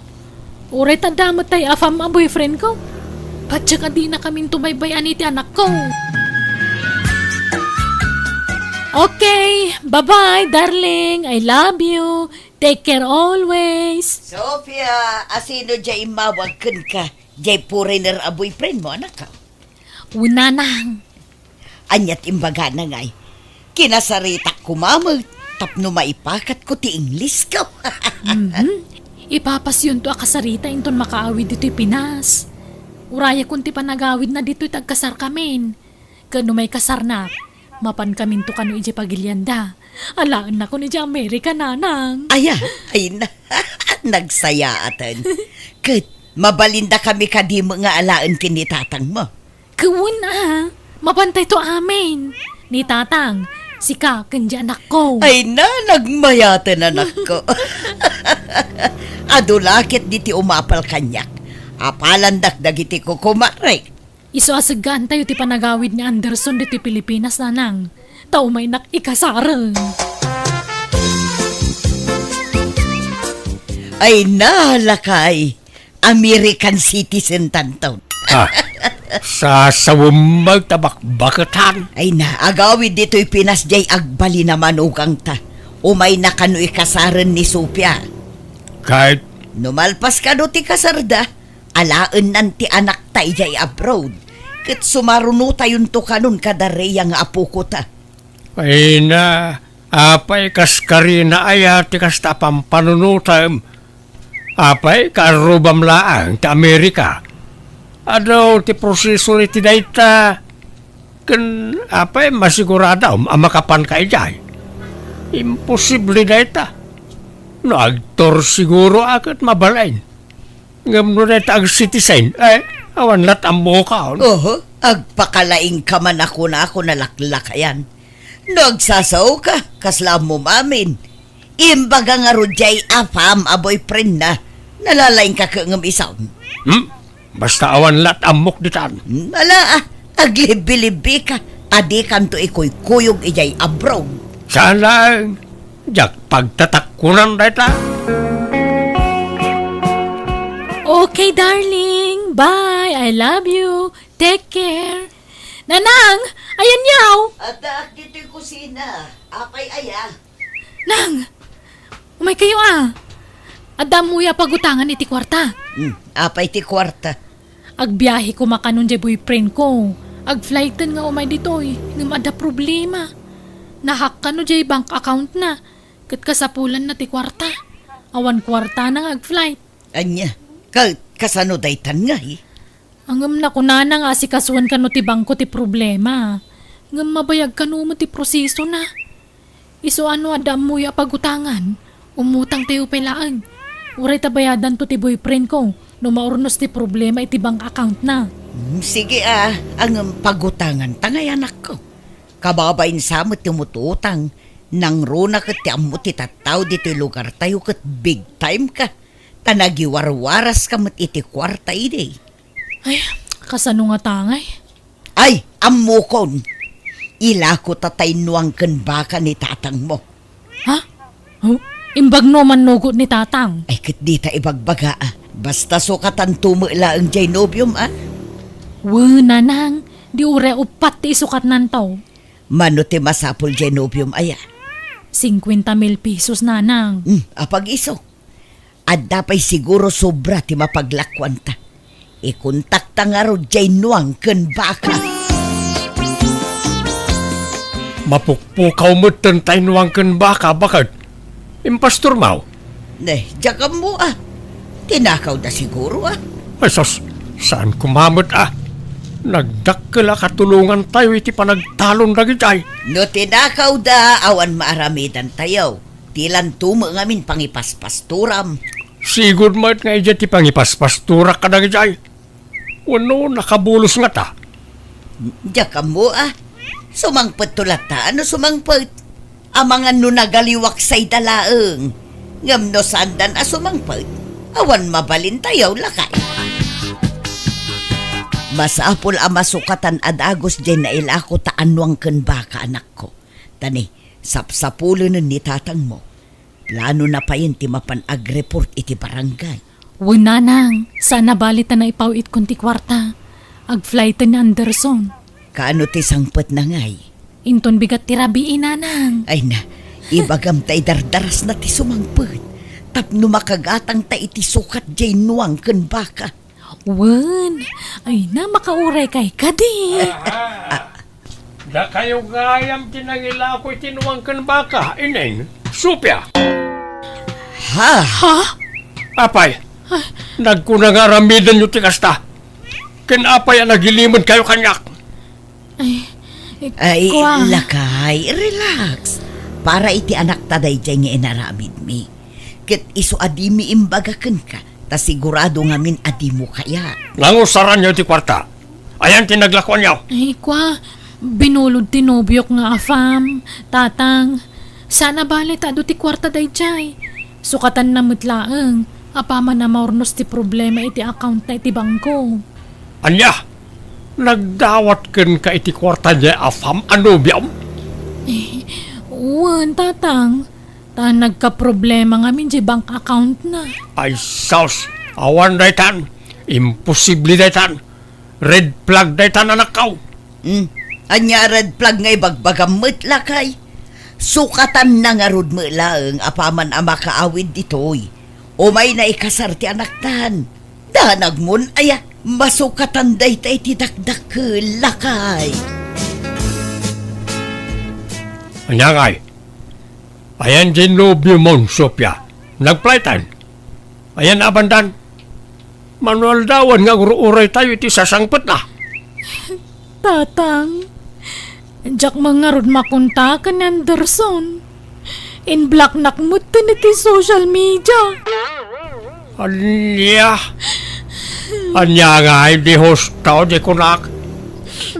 Uray tandamot tayo afam ang boyfriend ko. Patsa ka di na kaming tumaybayan iti anak ko. Okay, bye-bye darling. I love you. Take care always. Sophia, asino jay mawagkan ka? Jay foreigner a boyfriend mo, anak ka? Unanang. Anyat imbaga na ngay. Kinasarita ko mamag. Tapno maipakat ko ti English ko. Ipapasyon to akasarita inton makaawid dito'y Pinas. Uraya kung ti panagawid na dito'y tagkasar kamin. Kano may kasar na, mapan kamin to kano iji pagilyanda. Alaan na ko ni Amerika nanang. Aya, ay na. Nagsaya atan. Kat, mabalinda kami kadi mo nga alaan kinitatang mo. Kawun mapantay to amin. Ni tatang, si kakan di anak ko. Ay na, nagmayatan anak ko. Adulakit diti umapal kanyak. Apalandak dagiti ko kumarek. Iso asagaan tayo ti panagawid ni Anderson diti Pilipinas nanang. Tao may nakikasarang. Ay na, lakay. American citizen tantaw. Sa sawumag tabak-bakatan. Ay na, agawid dito'y Pinas jay agbali naman ukang ta. Umay na kano'y kasaran ni Sophia. Kahit Numalpas ka do ti kasarda, alaan nanti anak tay jay abroad. Kat sumaruno tayon to kanon kadareya nga apo ko ta. ay na, apay kaskari na ayat ti kasta pampanunutam. Apay karubam laang ti Amerika. Adaw ti proseso iti dayta. Ken apay masigurado amakapan ka ijay. Imposible dayta. No agtor siguro akat mabalain. Ngam no dayta ag citizen. Awan lat ang mukha. Oho, agpakalaing ka man ako na ako nalaklakayan. Nagsasaw ka, kaslam mo mamin. Imbaga nga rujay afam a boyfriend na. Nalalaing ka kang isaw. Basta awan lat amok ditan. Ala aglibilibi ka. Adi kanto iko'y kuyog ijay abroad. Saan lang? Jak pagtatakunan dayta. Okay, darling. Bye. I love you. Take care. Nanang, ayan yaw. At dito'y kusina. Apay aya. Nang, umay kayo Adam muya pagutangan iti kwarta. Apay ti kwarta. Agbiyahe ko makanon jay boyfriend ko. Agflighten nga umay ditoy. Ngam ada problema. Nahak ka no jay bank account na. Kat kasapulan na ti kwarta. Awan kwarta na ag-flight. Anya, kasano daytan nga eh. Angam na kunana nga si kasuan ka no ti bangko ti problema. Ngam mabayag ka no mo ti proseso na. Iso ano adam mo ya pagutangan. Umutang tayo pelaan. Uray tabayadan to ti boyfriend ko. No maurnos ti problema iti bank account na. Sige ang pagutangan tangay anak ko. Kababain sa mo timututang. Nang runa kat ti ammo ti tataw dito lugar tayo kat big time ka. Tanagiwarwaras ka mat iti kwarta ide. Ay, kasano nga tangay? Ay, ammo kon. Ila ko tatay nuang ken baka ni tatang mo. Ha? Oh, imbag no man nugot ni tatang. Ay kat di ta ibagbaga Basta sukatan tumula ang gynobium Wala nang, di ure upat ti isukat nantaw. Mano ti masapul gynobium 50,000 pesos nanang. Apag iso. At dapay siguro sobra ti mapaglakwan ta. Ikontakta nga ro gynuang ken baka. Mapukpukaw mo tantay nuwang ken baka, bakit? Impastor mau? Diyakam mo Tinakaw na siguro Asos, saan kumamot Nagdakkel katulungan tayo iti panagtalon dagitay. No tinakaw da, awan maaramidan tayo. Tilan tumo ngamin pangipaspasturam. Sigod mo nga iti ti pangipaspasturak ka dagitay. Wano nakabulos nga ta? Diyakam mo Sumangpet tulat ta, ano sumangpet? Amangan no nagaliwak say dalaeng. Ngam no sandan sumangpet. Awan mabalin tayo lakay. Masapol masukatan adagos dyan na ilako taanwang ken baka anak ko. Tani, sapsapulo nun ni tatang mo. Plano na pa yun ti mapan ag-report iti barangay. Wunanang, sana balita na ipawit kun ti kwarta. Ag-flighten ni Anderson. Kaano ti sangpet na ngay? Inton bigat ti rabiin nanang. Ay na, ibagam tay dardaras na ti sumangpet. Tapno makagatang ta iti sukat dyan nuwang ken baka. Wen, ay na makauray kay kadi. Da kayo gayam tinangila ko itinuwang ken baka, ineng, supya. Ha? Apay, nagkunangaramidan nyo ti kasta. Ken apay nagiliman kayo kanyak. Ay, Kwa. lakay, relax. Para iti anak taday dyan nga inaramid mi. Ket iso adimi imbagaken ka. Ta sigurado ngamin adi mo kaya. Nangusaran nyo ti kwarta. Ayan tinaglakwan nyo. Ay, kwa, binulod ti nobyok nga afam, tatang. Sana balita do ti kwarta day jay. Sukatan na mutlaeng. Apaman na maurnos ti problema iti account na iti bangko. Anya, nagdawat ken ka iti kwarta niya afam ano biyam? Wan, tatang. Ta nagka-problema ngamin di bank account na. Ay saus, awan daytan. Imposible daytan. Red flag daytan anak kau. Anya red flag ngay bagbagam lakay. Sukatan na nga rod mo laeng apaman makaawid ditoy. O may naikasar ti anak tan. Danag mon masukatan day tay ti dakdak lakay. Anya ngay. Ayan ginobyo mon, Sophia. Nagplaytan. Ayan abandan. Manual dawan nga uray tayo iti sasangpet na. Tatang, jak mga rod makunta ka ni Anderson. In black nakmut iti social media. Anya nga, di host tao, di kunak.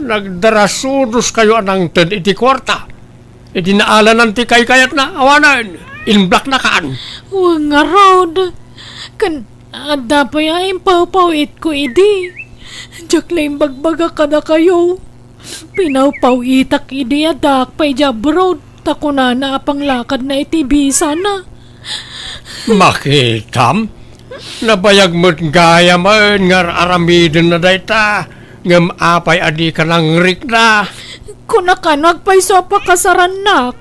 Nagdarasudos kayo anang ten iti kwarta. Iti naalan nanti kay-kayat na, awanan. In black na kaan. Huwag nga rod. Kan, ada pa yung pawpawit ko idi. Jak lang bagbaga ka na kayo. Pinawpawitak idi adak pa ijabroad. Tako na apang lakad na itibisa na. Makitam? Nabayag mo't gaya man nga aramidin na dayta. Ngam apay adi ka ng rik na. Kunakanag pa'y sa pakasaran nak.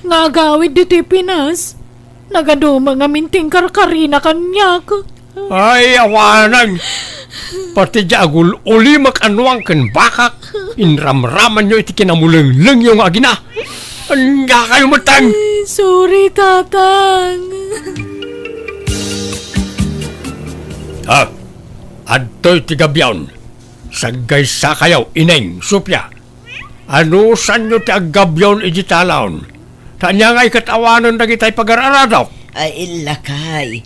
Nga agawid dito Pinas. Nagaduma nga minting karkarina kanyak. Ay, awanan. Pati jagul uli makanuang kan bakak. Inramraman nyo iti kinamuleng yung agina. Anya kayo matang! Sorry, tatang. Ha? Adto'y tigabyawn. Sagay sa kayaw, ineng, supya. Ano san nyo ti agabyawn ijitalaon? Tanya nga'y katawanan na kita'y pag-araradaw. Ay, lakay.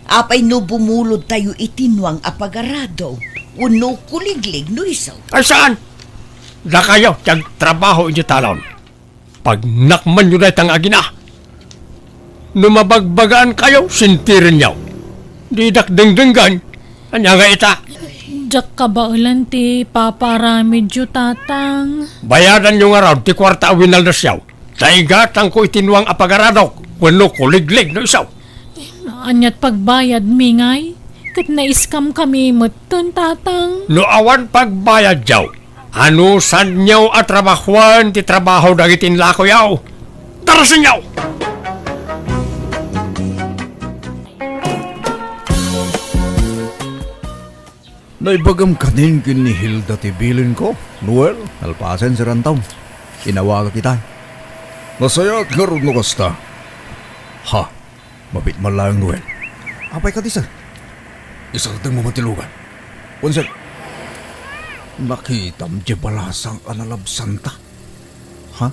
Apay no bumulod tayo itinwang apagarado. Uno kuliglig no isaw. Ay saan? Na kayo, tiyag trabaho ijitalaon. Pag nakman nyo na itang agina. Numabagbagaan kayo, sintirin nyo. Di dakdengdenggan. Anya nga ita? Diyak ka ba ulan ti paparamidyo, tatang? Bayadan nyo nga raw, ti kwarta awinal na siyaw. Taigatang ko itinwang apagaradok. Wano ko liglig no isaw. Anyat pagbayad, mingay. Kat na-scam kami matun, tatang. No awan pagbayad yaw. Ano san nyaw at trabahuan ti trabaho dagitin lako yaw. Tarasin yaw! Naibagam kanin kin ni Hilda tibilin ko. Noel, alpasen si Rantaw. Inawaga kita. Masaya at ngaroon no kasta. Ha, mabit man lang Noel. Apay ka di sir? Isang mo matilugan. Unsel, nakitam di balasang analabsan ta. Ha?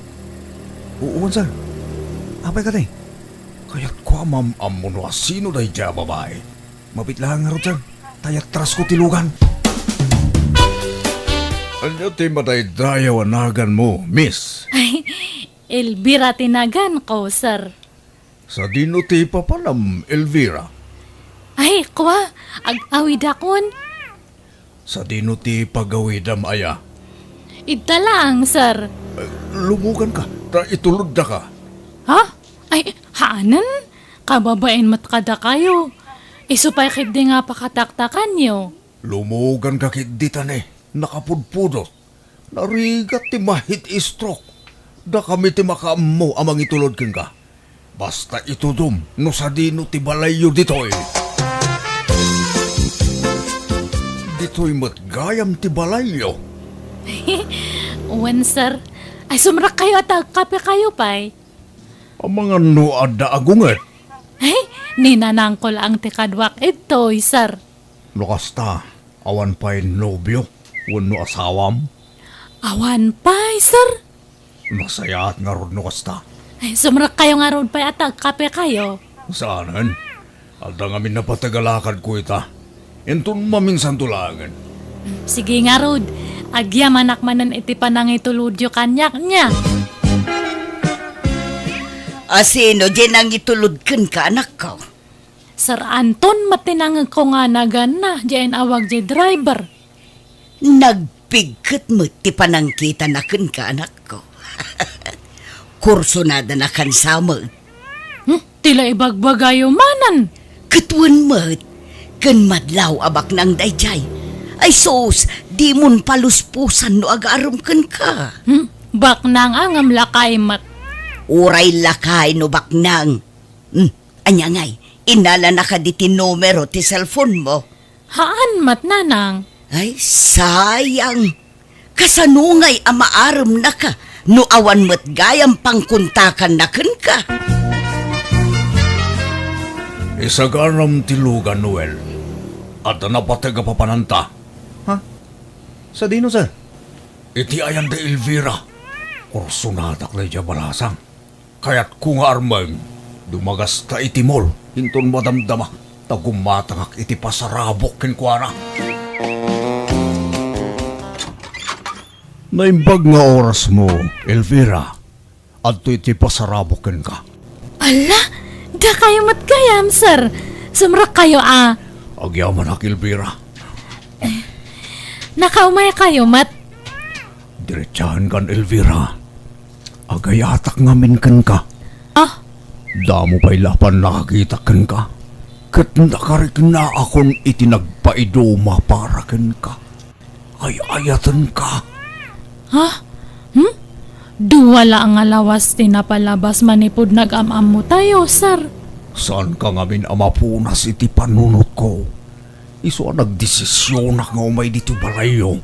Oo, sir. Apay ka di? Kaya't ko amam mo no asino dahi dya babae. Mabit lang ngaroon sir. Tayat tras ko tilugan. Ano ti maday-dayaw anagan mo, miss? Ay, Elvira tinagan ko, sir. Sa dino ti papalam, Elvira. Ay, kwa, ag-awid akon. Sa dino ti pagawidam aya. Ita lang, sir. Lumugan ka, ta itulod na ka. Ha? Ay, haanan? Kababain mat kada kayo. Isupay kit di nga pakataktakan nyo. Lumugan ka kitditan nakapudpudot. Narigat ti mahit stroke. Da kami ti makaammo amang itulod kin ka. Basta itudom, no sa dino ti balayo ditoy. Ditoy matgayam ti balayo. Uwan, sir. Ay, sumrak kayo at kape kayo, pay. Ang mga nuad da agunget. Ay, ninanang ko lang tikadwak ito, sir. Lokasta, awan pa'y nobyo, wano asawam. Awan pay, sir. Masaya at nga ron lokasta. Ay, sumrak kayo nga ron pay at kape kayo. Saanan? Alda nga min napatagalakad ko ita. Entun maminsan tulangan. Sige nga, Rod. Agyaman akmanan iti panang ituludyo kanyak niya. Asino, dyan ang itulod ka, anak ko. Sir Anton, matinang ko nga nagan na. Diyan awag di driver. Nagpigkat mo, ti panangkita na ka, anak ko. Kurso na na kansama. Tila ibagbagayo manan. Katuan mo, kan madlaw abak ng dayjay. Ay sos, di mon paluspusan no agarum ka. Bak nang angam lakay mat. Uray lakay no baknang. Anya ngay, inala na ka di ti numero ti cellphone mo. Haan mat nanang. Ay, sayang. Kasanungay amaaram na ka, no awan mo't gayang pangkuntakan na ka. Isagaram tilugan, Noel. At napataga papananta. Ha? Sa dino, sir? Iti ayan de Elvira. Kurso natak na dya balasang. Kaya't kung armang, dumagas ta iti mall, hinton madamdama, tagumatangak iti pasarabok kinkwana. Naimbag nga oras mo, Elvira, at iti pasarabok kin ka. Ala, da kayo matgayam, sir. Sumrak kayo, Agyaman ak, Elvira. Nakaumay kayo, mat. Diretsahan kan, Elvira. Agayatak ngamin kan ka. Ah, Damo pa'y lapan nakakita kan ka. Kat nakarik na akong itinagpaidoma para kan ka. Ay ayatan ka. ha? Duwala ang alawas tinapalabas manipod nag-amam mo tayo, sir. Saan ka ngamin amapunas iti panunot ko? Iso ang nagdesisyon na nga umay dito balayo.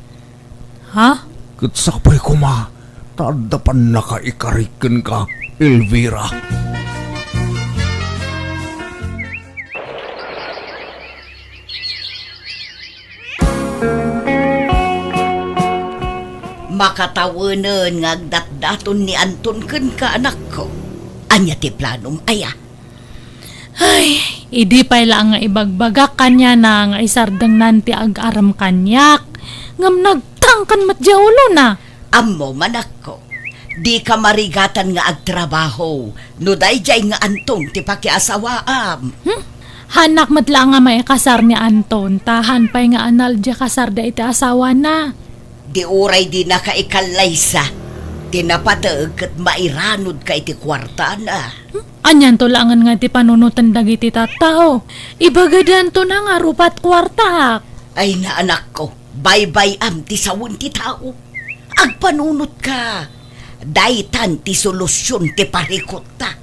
Ha? Kat sakpay ko ma, Tadapan na ka ikariken ka, Elvira. Makatawanan nga agdatdaton ni Anton ken ka anak ko. Anya ti planom aya. Ay, idi pa lang nga ibagbagak kanya na nga isardang nanti ag-aram kanyak. Ngam nagtangkan matya ulo na. Ammo manak ko. Di ka marigatan nga agtrabaho. No dayjay nga Anton ti pakiasawaam. Hanak matla nga may kasar ni Anton. Tahan pa'y nga anal di kasar da iti asawa na. Di uray di na ka ikalaysa. Tinapataag kat mairanod ka iti kwarta na. Anyan to langan nga ti panunutan dagiti tattao. Ibagadan to na nga rupat kwarta. Ay na anak ko, bye-bye am ti sawon ti tao. Agpanunot ka. Daytan ti solusyon ti parikot ta.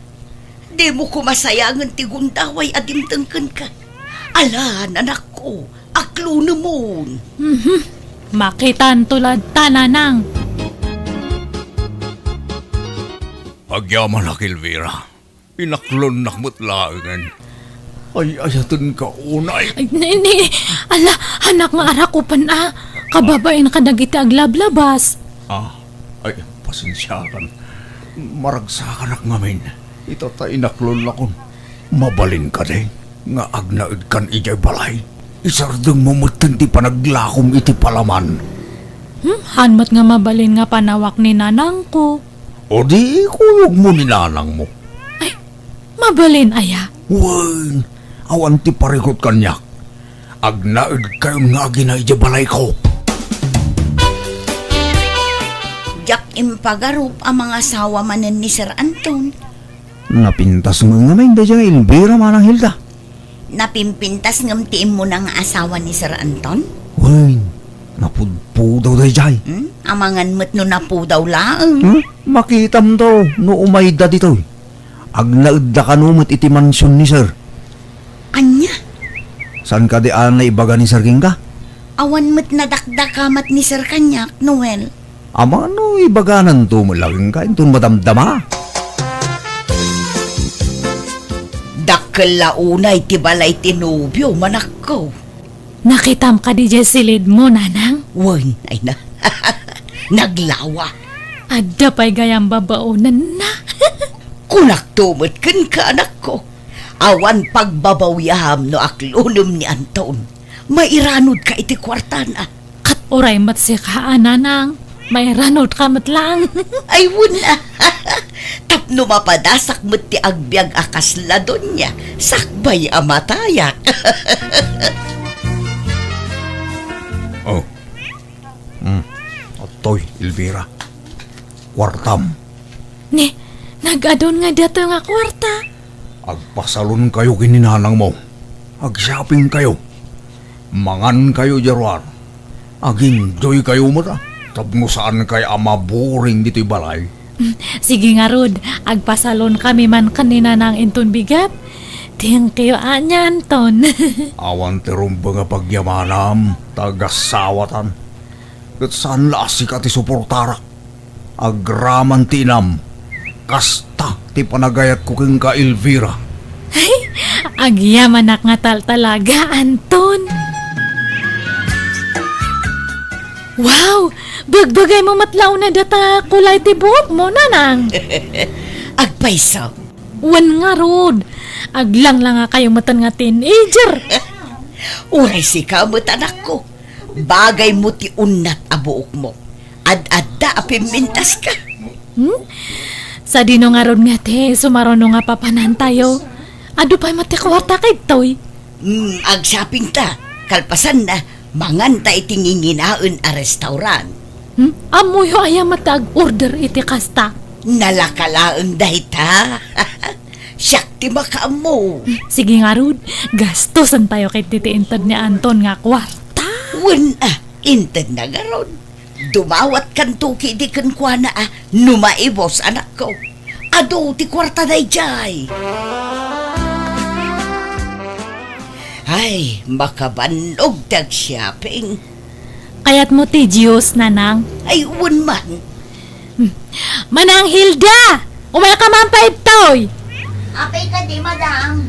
Di mo kumasayangan ti gundaway adimtengken ka. Alan anak ko, aklo namon. Makitan tulad tananang. Agyaman na, Elvira. Inaklon na mutlaangan. Ay, ayatan ka unay. Ay, nini, ala, anak nga arak ko pa na. Kababain ka dagiti aglablabas. Ay, pasensyakan. Maragsakan ak ngamin. Ito ta inaklon lakon. Mabalin ka de. Nga agnaid kan ijay balay. Isardeng mumutin ti panaglakom iti palaman. Hanmat nga mabalin nga panawak ni nanang ko. O di kuyog mo ni nanang mo. Mabalin aya. Wan, awan ti parikot kanyak. Agnaid kayo nga ginay balay ko. Jak impagarup ang mga asawa manen ni Sir Anton. Napintas mo nga may da dyan Elvira manang Hilda. Napimpintas ngam tiim mo ng asawa ni Sir Anton? Wan, napudpudaw da dyan. Amangan mo't no napudaw laang. Makitam to, no umayda dito. Agnaid da kanumot iti mansyon ni Sir. Anya? San ka di na ibaga ni Sir King ka? Awan mo't nadakdakamat ni Sir Kanyak, Noel. Ama no ibaganan to mo laging ka, itong madamdama. Dakkel launay ti balay tinubyo, manak ko. Nakitam ka di silid mo, nanang. Wan, ay na. Naglawa. Adda pa'y gayang babaunan na. Kunak tumot ken ka anak ko. Awan pagbabawyaham no aklunum ni Anton. Mairanod ka iti kwartana. Kat oray mat si ka, nanang. May ranod ka matlang. Ay wuna. Tapno mapadasak mo't ti agbyag akasladon niya. Sakbay amatayak. Oh. Otoy, Elvira. Kwartam. Ni, nagadon nga dato nga kwarta. Agpasalon kayo kininanang mo. Ag-shopping kayo. Mangan kayo, Jarwar. Ag-enjoy kayo mo ta. Tapno saan kay ama boring dito'y balay. Sige nga, Rod. Agpasalon kami man kanina ng inton bigat. Tiyang kayo anya, Anton. Awan terumba nga pagyamanam. Tagasawatan. Kat saan lasik ati suportara. Agraman tinam. Kasta ti panagayat ko king ka Elvira. Agyaman nga talaga, Anton. Wow! Bagbagay mo matlaw na data kulay ti buhok mo, nanang. Agpaysaw. Wan nga, Rod. Aglang lang nga kayo matan nga teenager. Uray si kamot anak ko. Bagay mo ti unat abuok mo. Ad-adda apimintas ka. Sa dino nga ron nga te, sumarono nga papanan tayo. Ado pa'y matikwarta kay toy. Ag-shopping ta. Kalpasan na, manganta itinginginaon a restaurant. Amoy ho ayam matag-order iti kasta. Nalakalaang dahita. Siyakti makaamo. Sige nga, Rod. Gastosan tayo kay titiintad ni Anton nga kwarta. Wala, intad na garon. Dumawat kan tuki di kan kwa na numaibos anak ko. Ado ti kwarta na ijay. Ay, makabanog tag shopping. Kaya't mo ti Diyos, nanang. Ay, man. Manang Hilda! Umay ka man toy! Apay ka di, madam.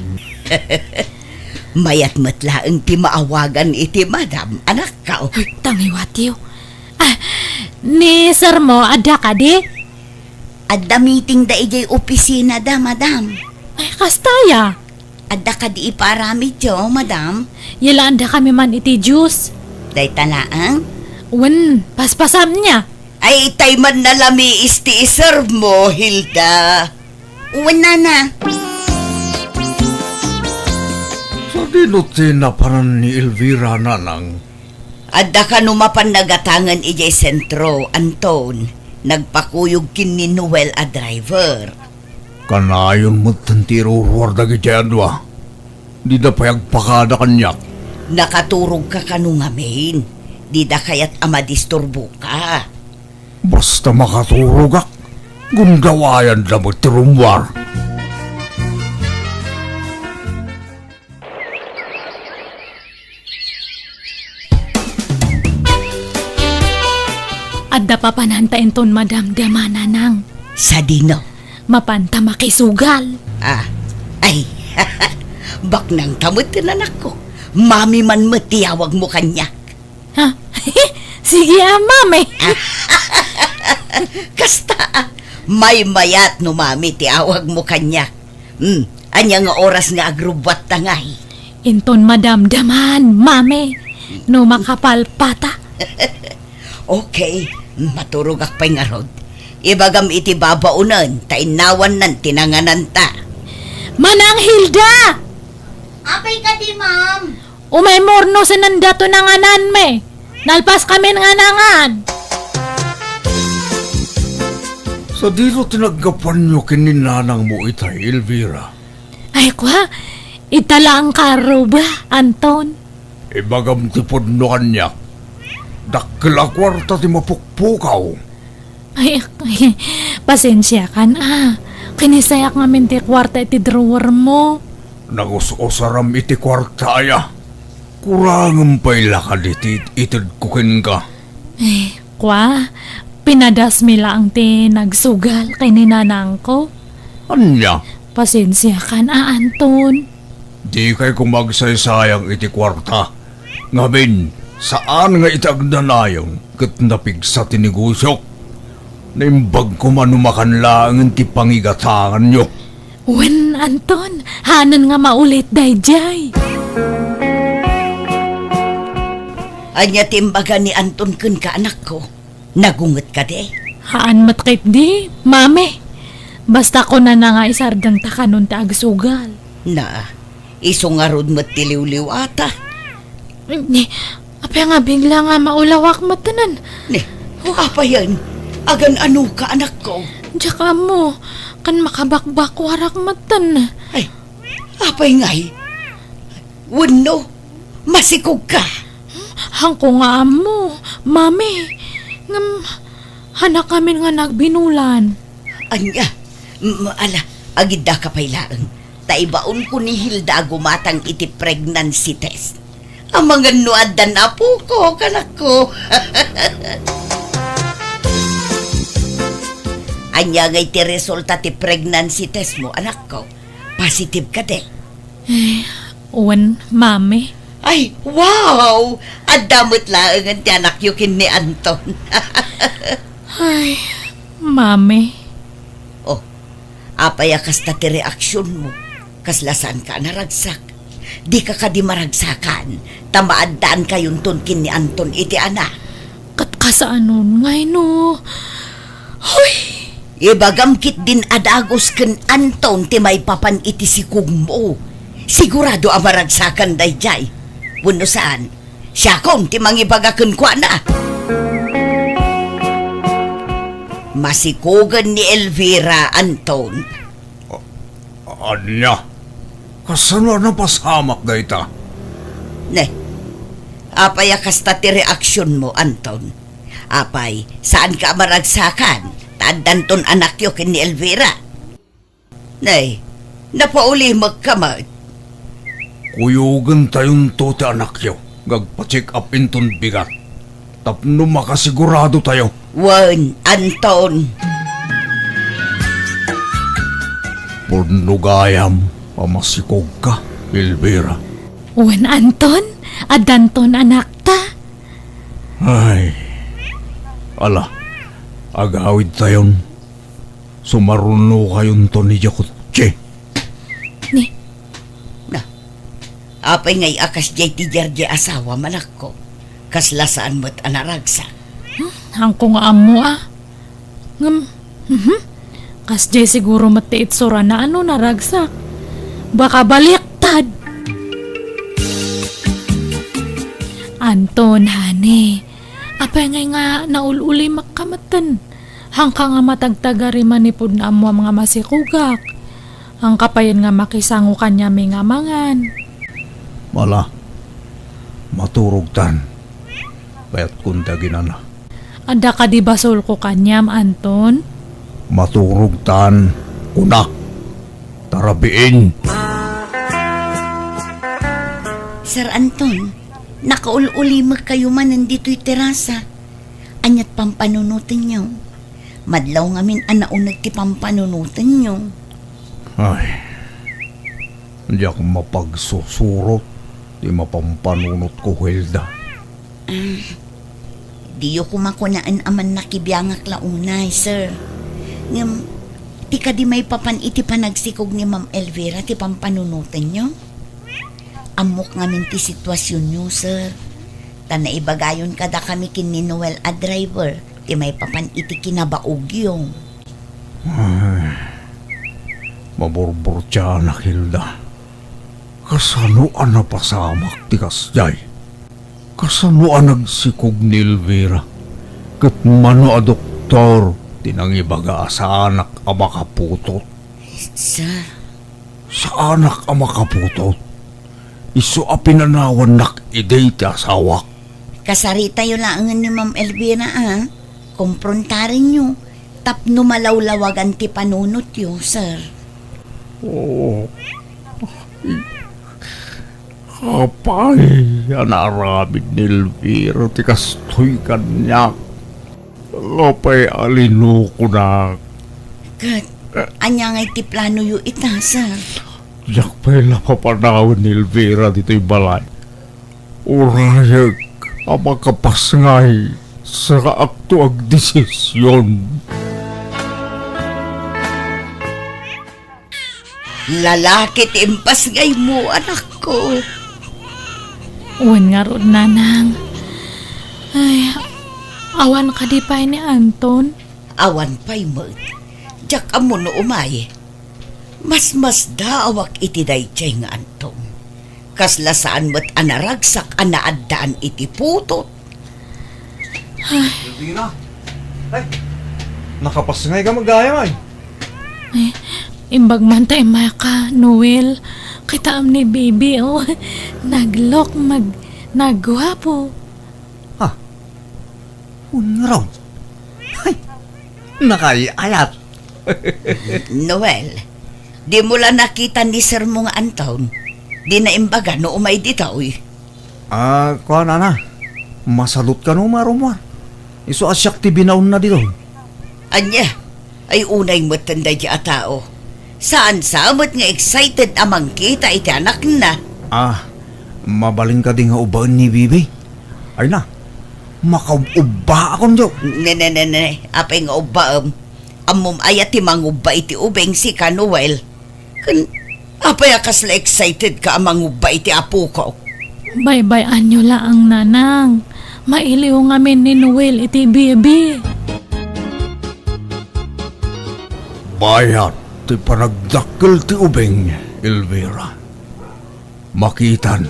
Mayat matlaang ti maawagan iti, madam. Anak ka. Uy, tangiwatiw. Ni sir mo, ada ka di? Adda meeting da ijay opisina da, madam. Ay, kastaya. Adda ka di iparamid yo, madam. Yala anda kami man iti juice. Day talaang. Wen, paspasam niya. Ay, tay man nalami isti iserve mo, Hilda. Una na. Sa dino tinapanan ni Elvira nanang. Adda ka numapan nagatangan ijay sentro, Anton. Nagpakuyog kin ni Noel a driver. Kanayon mo tantiro ruwar dagi jadwa. Di da payagpakada kanyak. Nakaturog ka kanungamin. Di da kayat amadisturbo ka. Basta makaturog ak. Gundawayan da mo tirumwar. Adda pa panantain ton madam damana nang. Sa dino. Mapanta makisugal. Ay, bak nang tamot anak ko. Mami man matiyawag mo kanyak. Ha? Sige mami. Kasta, may mayat no mami tiyawag mo kanyak. Anya nga oras nga agrubat tangay. Inton madam daman, mami. No makapalpata. Okay, maturog ak pa'y nga rod. Ibagam iti babaunan, tainawan nan tinanganan ta. Manang Hilda! Apay ka di, ma'am. Umay morno sa nandato nanganan me. Nalpas kami nga nangan. Sa dino tinagapan nyo kininanang mo itay, Elvira. Ay kwa, itala ang karo ba, Anton? Ibagam tipod no kanyak. Dakla kwarta ti mapukpukaw. Ay, pasensya kan Kinisayak nga minti kwarta iti drawer mo. Nagusosaram iti kwarta aya. Kurangam pa'y lakad iti itid kukin ka. Kwa, pinadas mila ang ti nagsugal kay ninanang ko. Anya, Pasensya kan Anton. di kay kumagsaysayang iti kwarta. Ngamin, saan nga itagdanayong kat napigsa tinigusyok? Naimbag ko manumakan lang ti pangigatangan nyo. Wen, Anton, hanan nga maulit dayjay. Anya timbaga ni Anton kun ka anak ko. Nagungot ka de. Haan matkit di, mami. Basta ko na nga isardang takanon ta agsugal. Na, isungarod mo't tiliw-liw ata. Ni, apay nga bigla nga maulawak matanan. Ne, apa yan? Agan ano ka anak ko? Tsaka mo, kan makabakbak warak matan. Ay, apay ngay. Wano, masikog ka. Hangko nga mo, mami. Ngam, hanak kami nga nagbinulan. Anya, ala, agid da ka pailaan. Taibaon ko ni Hilda gumatang iti pregnancy test. Ang mga nuadan na po ko, kanak ko. Anya nga iti resulta ti pregnancy test mo, anak ko. Positive ka de. Uwan, mami. Ay, wow! Adamot lang ang ti anak yukin ni Anton. Ay, mami. Oh, apaya kasta ti reaksyon mo. Kaslasan ka naragsak. Di ka di maragsakan. Tamaadaan kayong tunkin ni Anton iti anak. Katkasaanon ngay no. Hoy! Ibagamkit din adagos ken Anton ti may papan iti sikug mo. Sigurado ang maragsakan dayjay. Wano saan? Siya kon ti mangibagaken kwa na. Masikugan ni Elvira, Anton. Anya, kasano na pasamak da ita? Ne, apay kasta ti reaksyon mo, Anton. Apay, saan ka maragsakan? Tadanton anak yo ken ni Elvira. Nay, napauli magkamad. Kuyugan tayong tote anak yo. Gagpa-check up inton bigat. Tapno makasigurado tayo. Wan, Anton. Purnugayam, pamasikog ka, Elvira. Wen Anton, adanton anak ta. Ay, ala, agawid tayon. Sumaruno kayon to ni Jakutche. Ni, Apay ngay akas jay ti jarje asawa manak ko. Kaslasaan mo't anaragsa. hangko nga amo Ngam, kas jay siguro matiit sura na ano naragsak. Baka baliktad. Anton, hane. Apay ngay nga naululi makamatan. Hangka nga matagtagari manipod na amo ang mga masikugak. Ang kapayan nga makisango kanya may nga mangan. Mala, maturog tan. Kaya't kundagin na. Ada ka di basol ko kanyam, Anton? Maturog tan. Una, tarabiin. Sir Anton, nakaululi kayo man nandito'y terasa. Anyat pampanunutin nyo. Madlaw ngamin anaunag ti pampanunutin nyo. Ay, hindi ako mapagsusurot. Di mapampanunot ko, Hilda. Diyo kumakunaan aman nakibiyangak launay, sir. Ngam, ti ka di may papan iti panagsikog ni Ma'am Elvira ti pampanunutin nyo. Amok ngamin ti sitwasyon nyo, sir. Tana ibagayon kada kami kin ni Noel a driver, ti may papan iti kinabaugyo. Maburbur siya na, Hilda. Kasanuan na pasamak ti kasjay. Kasanuan nagsikog ni Elvira. Kat mano a doktor, tinangibaga sa anak a makaputot. Sir, Sa anak a makaputot. Isu a pinanawan nak iday ti asawak. kasari tayo lang ni Ma'am Elvira, Komprontarin nyo. Tapno malawlawagan ti panunot yo, sir. Oo. Apay, anarabid ni Elvira, ti kastoy kanyak. Apay, alino ko na. Kat, anya ngay ti plano yu ita, sir. Diyak pa'y napapanawin ni Elvira dito'y balay. Urayag, ang makapasngay sa kaakto ag desisyon. Lalaki ti impas ngay mo, anak ko. Uwan nga ron, nanang. Ay, awan ka di pa ni Anton. Awan pa'y mo. Diyak amo no umay. Mas daawak iti dayjay nga Anton. Kaslasaan mo't anaragsak anaadaan iti putot. Elvira? Ay, nakapasngay ka magdaya ay. Imbag man tayo maka, Noel. Kita am ni baby, Naglok, nagwapo. Unraw. Ay, nakayayat. Noel, di mo lang nakita ni Sir mo nga Anton. Di na imbaga no umay dito, Kuha na. Masalot ka no, marumar. Iso asyak ti binaon na dito. Anya, ay unay mo tanda di a tao. Saan samot nga excited amang kita iti anak na. Mabaling ka din nga ubaan ni Bibi. Ay na, makauba akong diyo. Ne, apay nga ubaam. Amom ayat ti manguba iti ubeng si ka, Noel. Apay akas la excited ka amang uba iti apo ko. Bye-bye anyo laang nanang. Mailiw ngamin ni Noel iti baby. Bayat, ti panagdakkel ti ubeng, Elvira. Makitan,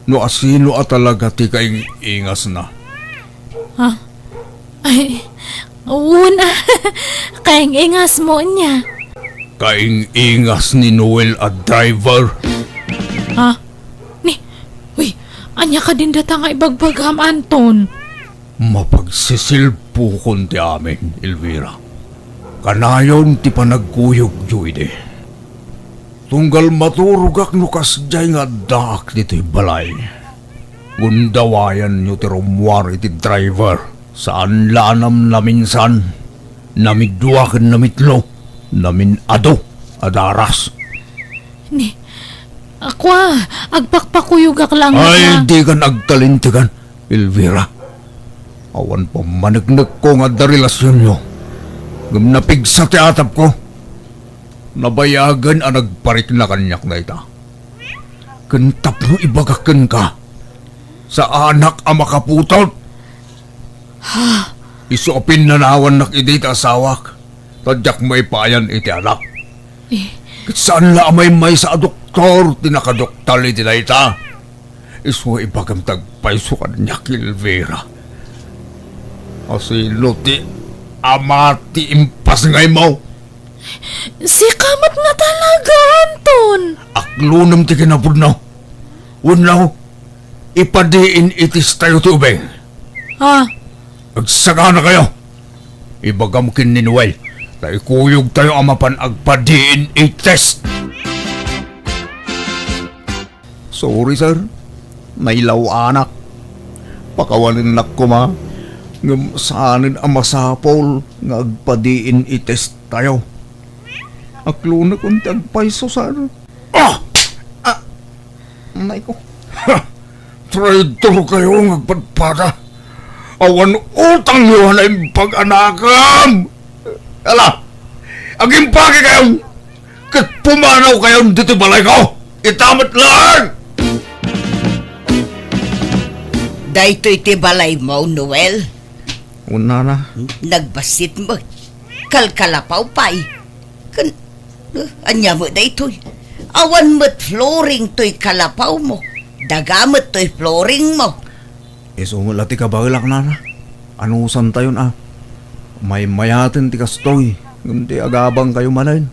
no asino at talaga ti kaingas na. Ay, una. Kaing ingas mo niya. Kaingas ni Noel at driver. Anya ka din data nga ibagbagam, Anton. Mapagsisilpukon ti amin, Elvira. Kanayon ti panagkuyog juide. Tunggal maturugak no kasjay nga daak dito'y balay. Gundawayan nyo ti rumwar iti driver. Saan lanam na minsan, namidwa ken namitlo, namin ado, adaras. Ni, ako agpakpakuyugak lang Ay, ako. di ka nagkalintigan, Elvira. Awan pa managnak ko nga da relasyon nyo. Gumnapig sa teatap ko. Nabayagan ang nagparik na kanyak na ita. Kentap mo ibagakan ka sa anak ang makaputot. Isopin na nawan nak idita asawak. Tadyak may payan iti anak. Saan la may sa doktor tinakadoktal iti na ita. Iso ibagam tagpaiso ka niya Elvira. Asilo ti amati impas ngay mo. Si kamat nga talaga, Anton. Aklunam ti kinapudno. Unlaw, ipadiin itis tayo ti ubeng. Ha? Agsaga na kayo. Ibagam kin ni Noel na ikuyog tayo amapan agpadiin itis. Sorry sir, nailaw anak. Pakawanin nak ko ma. Ngam saanin ang masapol nga agpadiin itis tayo. Akluna kung tagpaiso sir. Nay ko. Traitor kayo ng agpadpada. Awan utang nyo na yung pag-anakam. Ala, aging pagi kayo. Kat pumanaw kayo dito balay ko. Itamat lang. Dahito iti balay mo, Noel. Una na. Nagbasit mo. Kalkalapaw pa'y. Anya mo dahito'y. Awan mo't flooring to'y kalapaw mo. Dagamot to'y flooring mo. Isumulati ka balak na. Ano usan tayo na? May mayatin ti kastoy. Ngumti agabang kayo manayin.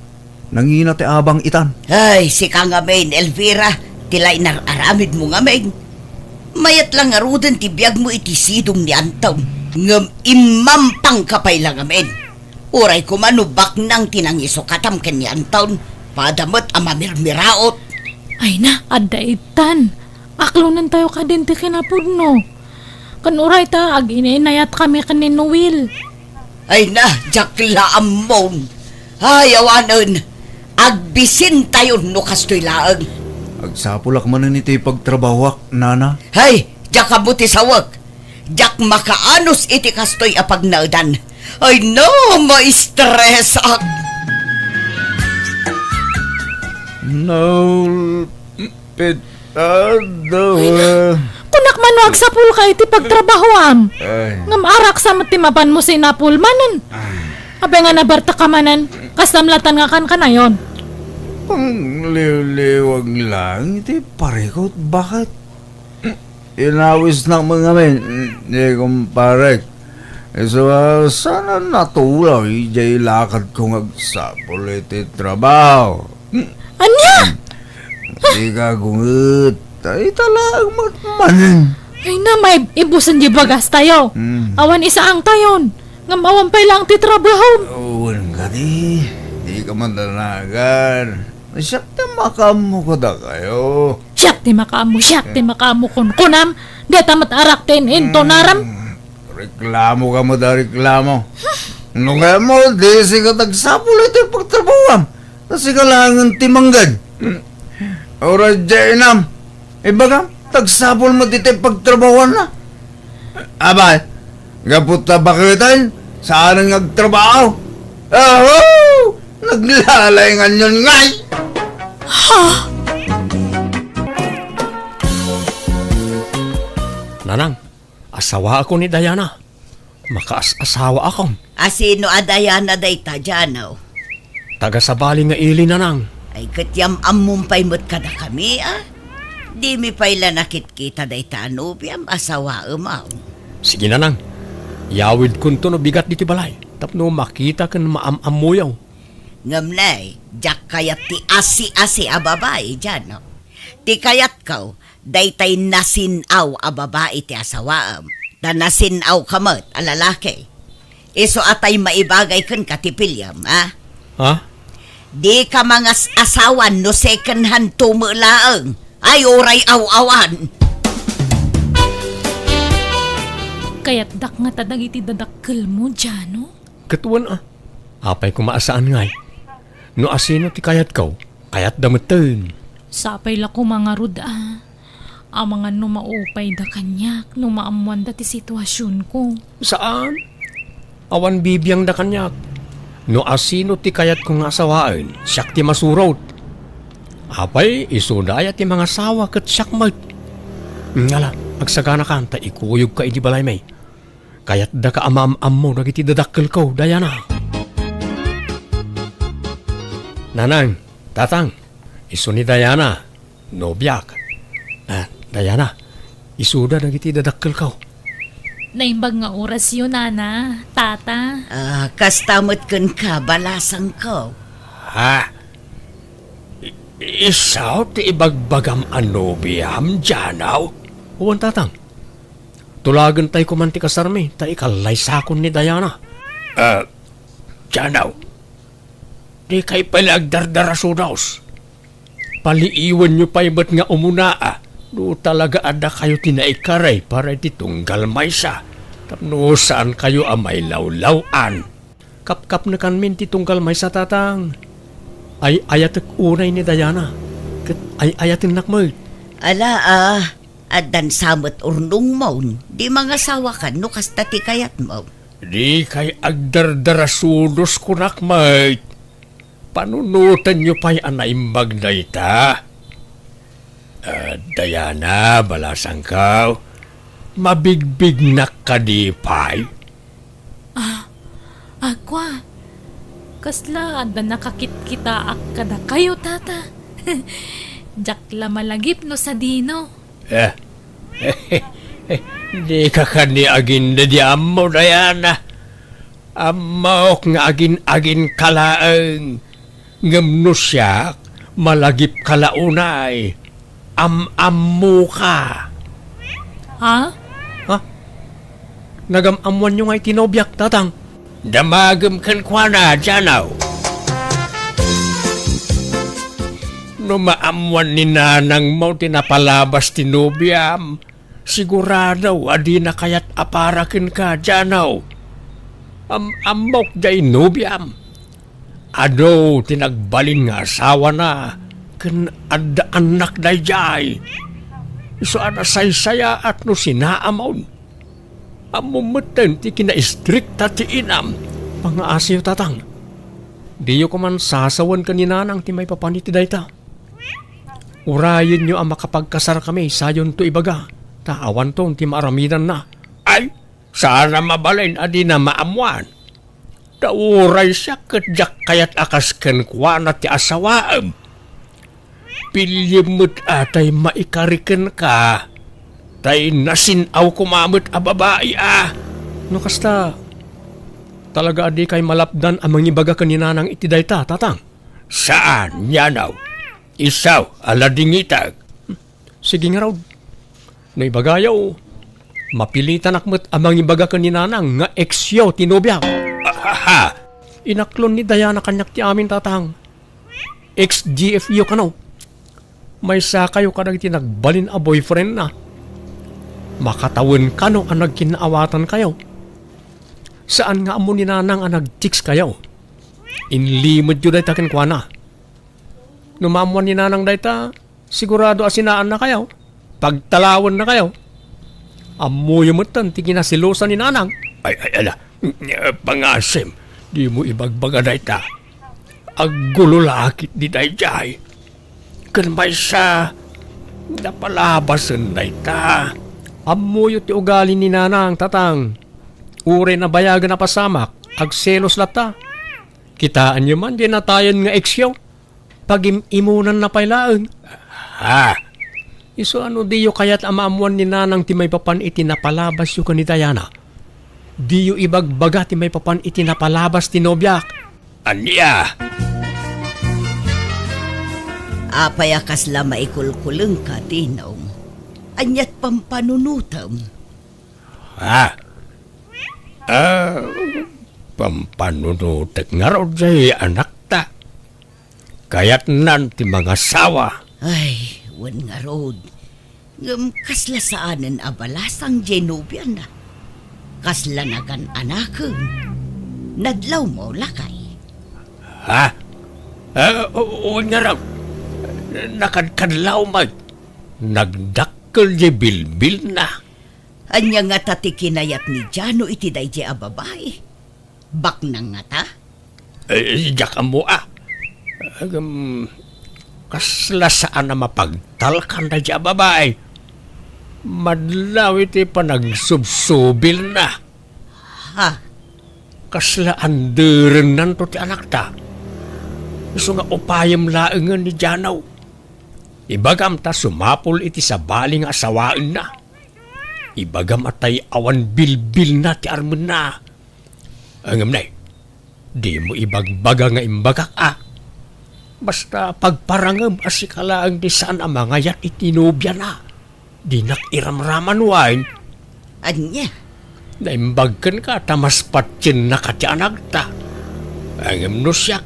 Nangina ti abang itan. Ay, si ka nga main, Elvira. Tilay nararamid mo nga main. Mayat lang arudan ti biyag mo iti sidong ni Anton. Ngam imampang kapay lang amin. Uray ko manubak nang tinangiso katam ken ni Anton. Padamot amamirmiraot. Ay na, adaitan. Aklunan tayo ka din ti kinapudno. Kanuray ta, ag-ininayat kami kanin Noel. Ay na, jakla amon. Ay, awanon. Agbisin tayo no kastoy laang. Agsapulak man iti pagtrabawak, nana. Hay, jak kabuti sawag. Jak makaanos iti kastoy apagnaudan. Ay no, ma-stress ak. No, pitado. Kunak manuag sa pool ka iti pagtrabahoam. Ay, Ngam arak sa matimapan mo si Napulmanan. Abe nga nabarta ka manan, kasamlatan nga kan kanayon. pangliw-liwag lang. Iti parekot, bakit? Inawis ng mga men. Hindi kumparek. So, sana natulaw. Ijay lakad kong agsapol iti trabaho. Anya? Hindi ka gungot. Ay talang matmanin. Ay na, may ibusan di bagas tayo. Awan isa ang tayon. Ngam awan pa lang ti trabaho. Uwan ka di. Di ka mandanagan. Siyak na makamu ko da kayo. Siyak ti makamu kunam. Di tamat arakten into naram. Reklamo ka mo da reklamo. Nung nga mo, di siya tagsapul ito yung pagtrabuham. Kasi ka lang ang timanggad. Ora jainam. Iba ka, tagsapul mo dito yung pagtrabuhan na. Abay, gaputa ba kitan? Saan ang nagtrabaho? Oh! Naglalayngan yun ngay! Nanang, asawa ako ni Diana. Makaas-asawa ako. Asino adayana day ta dyan, Taga-sabali nga ili, nanang. Ay katyam amumpay mo't kada kami, Di mi payla nakit-kita day ta anubiam asawa umaw. Sige, nanang. Yawid kun to no bigat diti balay. Tapno makita kan maam-amuyaw. Ngamnay, jak kayat ti asi-asi a babae dyan, Ti kayat kaw, daytay nasinaw a babae ti asawaam. Ta nasinaw kamot a lalaki. Iso atay maibagay kan katipilyam, Ha? Di ka mga asawan no second hand tumulaang. Ay oray aw-awan. Kaya't dak nga tadag iti dadakkel mo, Jano. Katuan apay kumaasaan ngay. No asino ti kayat kaw, kayat dameten. Sapay la ko mga ruda. Ang mga numaupay da kanyak, numaamuan da ti sitwasyon ko. Saan? Awan bibiyang da kanyak. No asino ti kayat kong asawaan, siyak ti masurot. Apay, isudaya ti mga sawa kat siyak mag. Ngala, agsagana ka, ta ikuyog ka iti balay may. Kaya't da ka amam-am mo, nagiti dadakkel ko, Dayana. Nanang, tatang, iso ni Dayana, nobyak. Dayana, isuda nagiti dadakkel ko. Naimbag nga oras yun, Nana, Tata. Kastamot kun ka, balasang ko. Ha? Isaw ti ibagbagam anobiam, Janaw? Uwan tatang. Tulagan tayo kumanti kasarmi, tayo ikalay sakon ni Dayana. Janaw, di kay palagdardarasudaws. Paliiwan nyo pa iba't nga umuna Do talaga ada kayo tinaikaray para ititunggal may sa. Tapno saan kayo amay lawlawan. Kapkap na kanmin titunggal may sa tatang. Ay ayatek unay ni Dayana. Kat ay ayatin nakmoy. Ala adan samot urnong maun. Di mga sawakan no kasta ti kayat mo. Di kay agdardarasudos ko nakmoy. Panunutan nyo pa'y anaimbag na ita. Dayana, balasang kaw. Mabigbig na kadipay. Agwa. Kasla, anda nakakit kita kada kayo, Tata. Jakla malagip no sa dino. Di ka kani agin na di amo, Dayana. Amok nga agin kalaang. Ngamno siya, malagip kalaunay. Am-ammo ka. Ha? Nagam-amuan nyo nga'y tinobyak, tatang. Damagam kan kwa na, Janaw. No maamuan ni nanang mo tinapalabas tinobyam, sigurado adi na kayat aparakin ka, Janaw. Amok day nobyam. Ado tinagbalin nga asawa na. Kan ada anak dayjay. So ana saysaya at no sinaamaw. Amumutan ti kina-istrikta ti inam. Pangaasiyo tatang. Diyo ko man sasawan kanina nang ti may papaniti dayta. Urayin nyo ang makapagkasar kami sayon to ibaga. Taawan to ti maaramidan na. Ay, sana mabalin adi na maamuan. Dauray siya kadyak kayat akas kenkwa na ti asawaam. Pilyemut atay maikariken ka. Tay nasinaw kumamot a babae No kasta, talaga adi kay malapdan ang mangibaga kanina ng itidayta, tatang. Saan, Yanaw? Isaw, aladingitag. Sige nga raw. Naibagayaw, mapilitan akmat ang mangibaga kanina ng nga eksyo tinobyaw. Inaklon ni Dayana kanyak ti amin, tatang. Ex-GFU ka no. May sa kayo ka nagtinagbalin a boyfriend na. Makatawin ka no ang nagkinaawatan kayo. Saan nga amo ni nanang ang nag-chicks kayo? Inlimod yun dayta kinkwana. Numamuan ni nanang dayta, sigurado asinaan na kayo. Pagtalawan na kayo. Amo yumutan, tiginasilosan ni nanang. Ay, ala, pangasim, di mo ibagbaga dayta. Aggulo lakit di dayjay. Kan may sa napalabasan na ita. Amuyo ti ugali ni nanang, tatang. Ure na bayagan na pasamak, agselos lata. Kitaan nyo man, di na tayon nga eksyo. Pag-imunan na pailaan. Iso ano diyo kaya't amaamuan ni nanang ti may papan iti napalabas yu ni Dayana. Diyo ibagbaga ti may papan iti napalabas ti nobyak. Anya! Apayakas la maikulkuleng ka, Tinong. Anyat pampanunutam. Pampanunutak nga raw jay anak ta. Kaya't nan ti mga sawa. Ay, wan nga rod. Kasla saanan abalasang Genovian na. Kaslanagan anakon. Nadlaw mo lakay. Ha? O nga raw. Nakadkadlaw mag. Nagdakkel di bilbil na. Anya nga tati kinayat ni Jano iti dayjay a babae. Bak na nga ta? Diyak mo kasla saan na mapagtalkan na di babae. Madlaw iti panagsubsubil na. Ha? Kasla anderen nan to ti anak ta. Iso nga upayam laengan ni Janaw. Ibagam ta sumapol iti sa baling asawaan na. Ibagam atay awan bilbil na ti armen na. Angam na di mo ibagbaga nga imbagak Basta pagparangam asikala ang di saan ang mga yat itinubya na. Di nakiramraman wine. Anya? Naimbagkan ka tamas patsin na ka ti anak ta. Angam no siyak.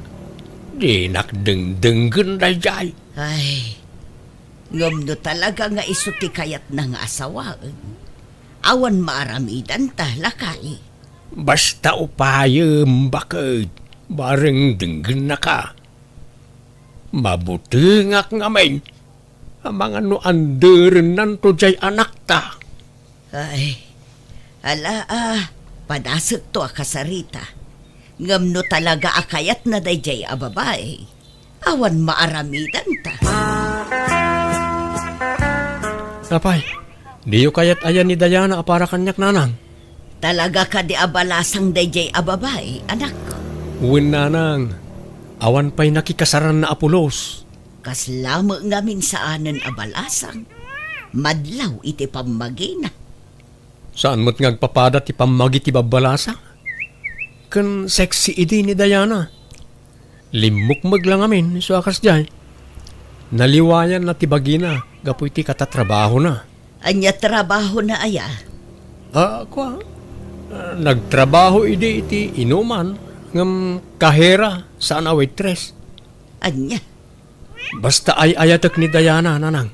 Di nakdengdenggen na jay. Ay, ngam no talaga nga isuti kayat na nga asawaan. Awan maaramidan ta lakay. Basta upayem bakit. Bareng denggen na ka. Mabutengak nga main. Ang mga no anderen nan to jay anak ta. Ay, ala padasag to akasarita. Ngam no talaga akayat na dayjay a babae. Awan maaramidan ta. Napay, di yu kayat ayan ni Dayana para kanyak nanang. Talaga ka di abalasang dayjay a babae, anak ko. Uwin nanang, awan pa'y nakikasaran na apulos. Kaslamo ngamin saanan abalasang. Madlaw iti pamagina. Saan mo't ngagpapada ti pamagi ti babalasa? Kan sexy idi ni Dayana. Limukmag lang amin, so akas jay. Naliwayan na ti bagina, gapoy ti katatrabaho na. Anya trabaho na aya. Nagtrabaho idi iti inuman, ngam kahera saan a waitress. Anya? Basta ay ayatak ni Dayana, nanang.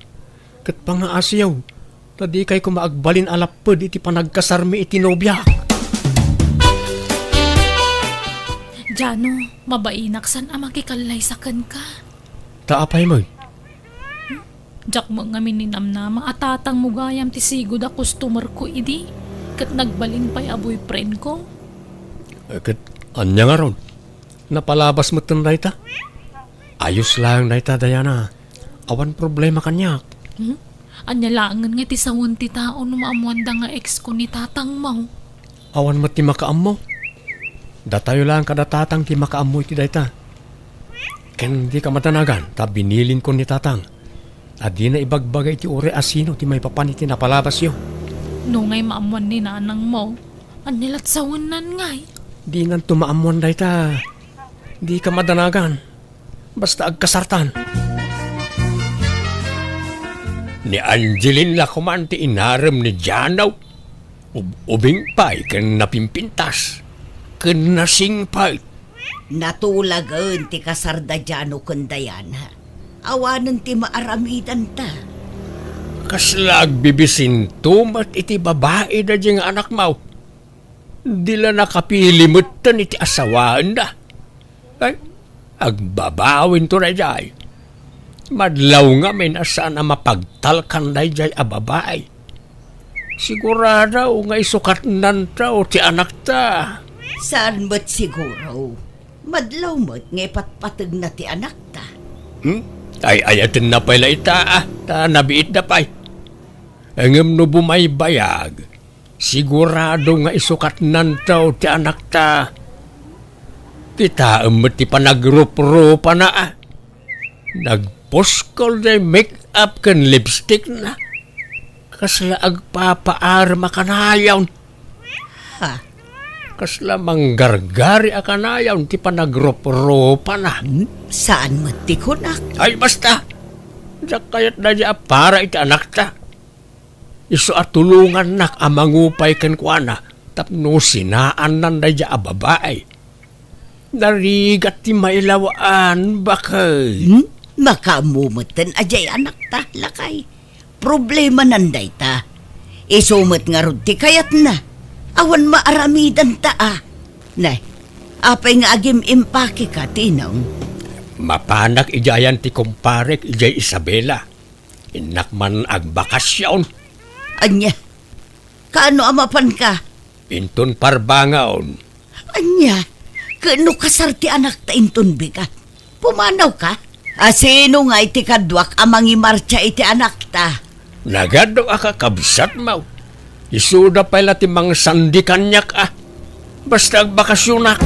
Kat pangaasyaw, tadi kay kumaagbalin alapod iti panagkasarmi iti nobya. Jano, mabainaksan ang makikalaysakan ka. Taapay mo. Jak mo nga mininamnama atatang mo gayam ti sigod a customer ko idi. Kat nagbalin pa'y a boyfriend ko. Kat anya nga ron. Napalabas mo tan dayta. Ayos lang dayta, Dayana. Awan problema kanyak. Anya langan nga ti sawon ti tao no maamuanda nga ex ko ni tatang mo. Awan mo ti makaam mo. Datayo lang kada tatang ti makaam mo iti dayta. Ken di ka matanagan, ta binilin ko ni tatang. Adi na ibagbagay ti ure asino ti may papan iti napalabas yo. No ngay maamuan ni nanang mo. Anya lat sawon nan ngay. Di nan tumaamuan dayta. Di ka madanagan. Basta agkasartan. Ni Angeline la kumanti inarem ni Janaw. Ubing pa'y ken napimpintas. Ken nasingpay. Natulagan ti kasarda Jano kun Dayana. Awanan ti maaramidan ta. Kaslag bibisin tumat iti babae da diyang anak mo. Dila nakapilimutan iti asawaan da. Ay, agbabawin to na jay. Madlaw nga min asaan na mapagtalkan na jay a babae. Sigurado nga isukat nan tao ti anak ta. Saan mo't siguro? Madlaw mo't ngay patpatag na ti anak ta. Ay ayatin na pala ita ta nabiit na pa'y. Angam no bumaybayag. Sigurado nga isukat nan tao ti anak ta. Kita ti panagrup-rupa na Nagposkol na make-up kan lipstick na. Kasla agpapaar makanayaw. Ha? Kasla manggargari akanayaw ti panagrup-rupa na. Saan mo't ti kunak? Ay basta. Diyak kayat na diya para iti anak ta. Iso at tulungan nak amangupay kan kuana. Tapno sinaan nan na diya babae. Narigat ti mailawaan bakay. Makamumutan ajay anak ta, lakay. Problema nanday ta. Isumot nga rod ti kayat na. Awan maaramidan ta Nay, apay nga agim impake ka, tinong. Mapanak ijayan ti kumparek ijay Isabela. Inak man ag bakasyon. Anya, kaano amapan ka? Intun parbangaon. Anya, kaano kasar ti anak ta inton bigat? Pumanaw ka? Sino nga iti kadwak amang imarcha iti anak ta? Nagado aka kabsat mau. Isuda pala ti mga sandi kanyak Basta ag bakasyonak.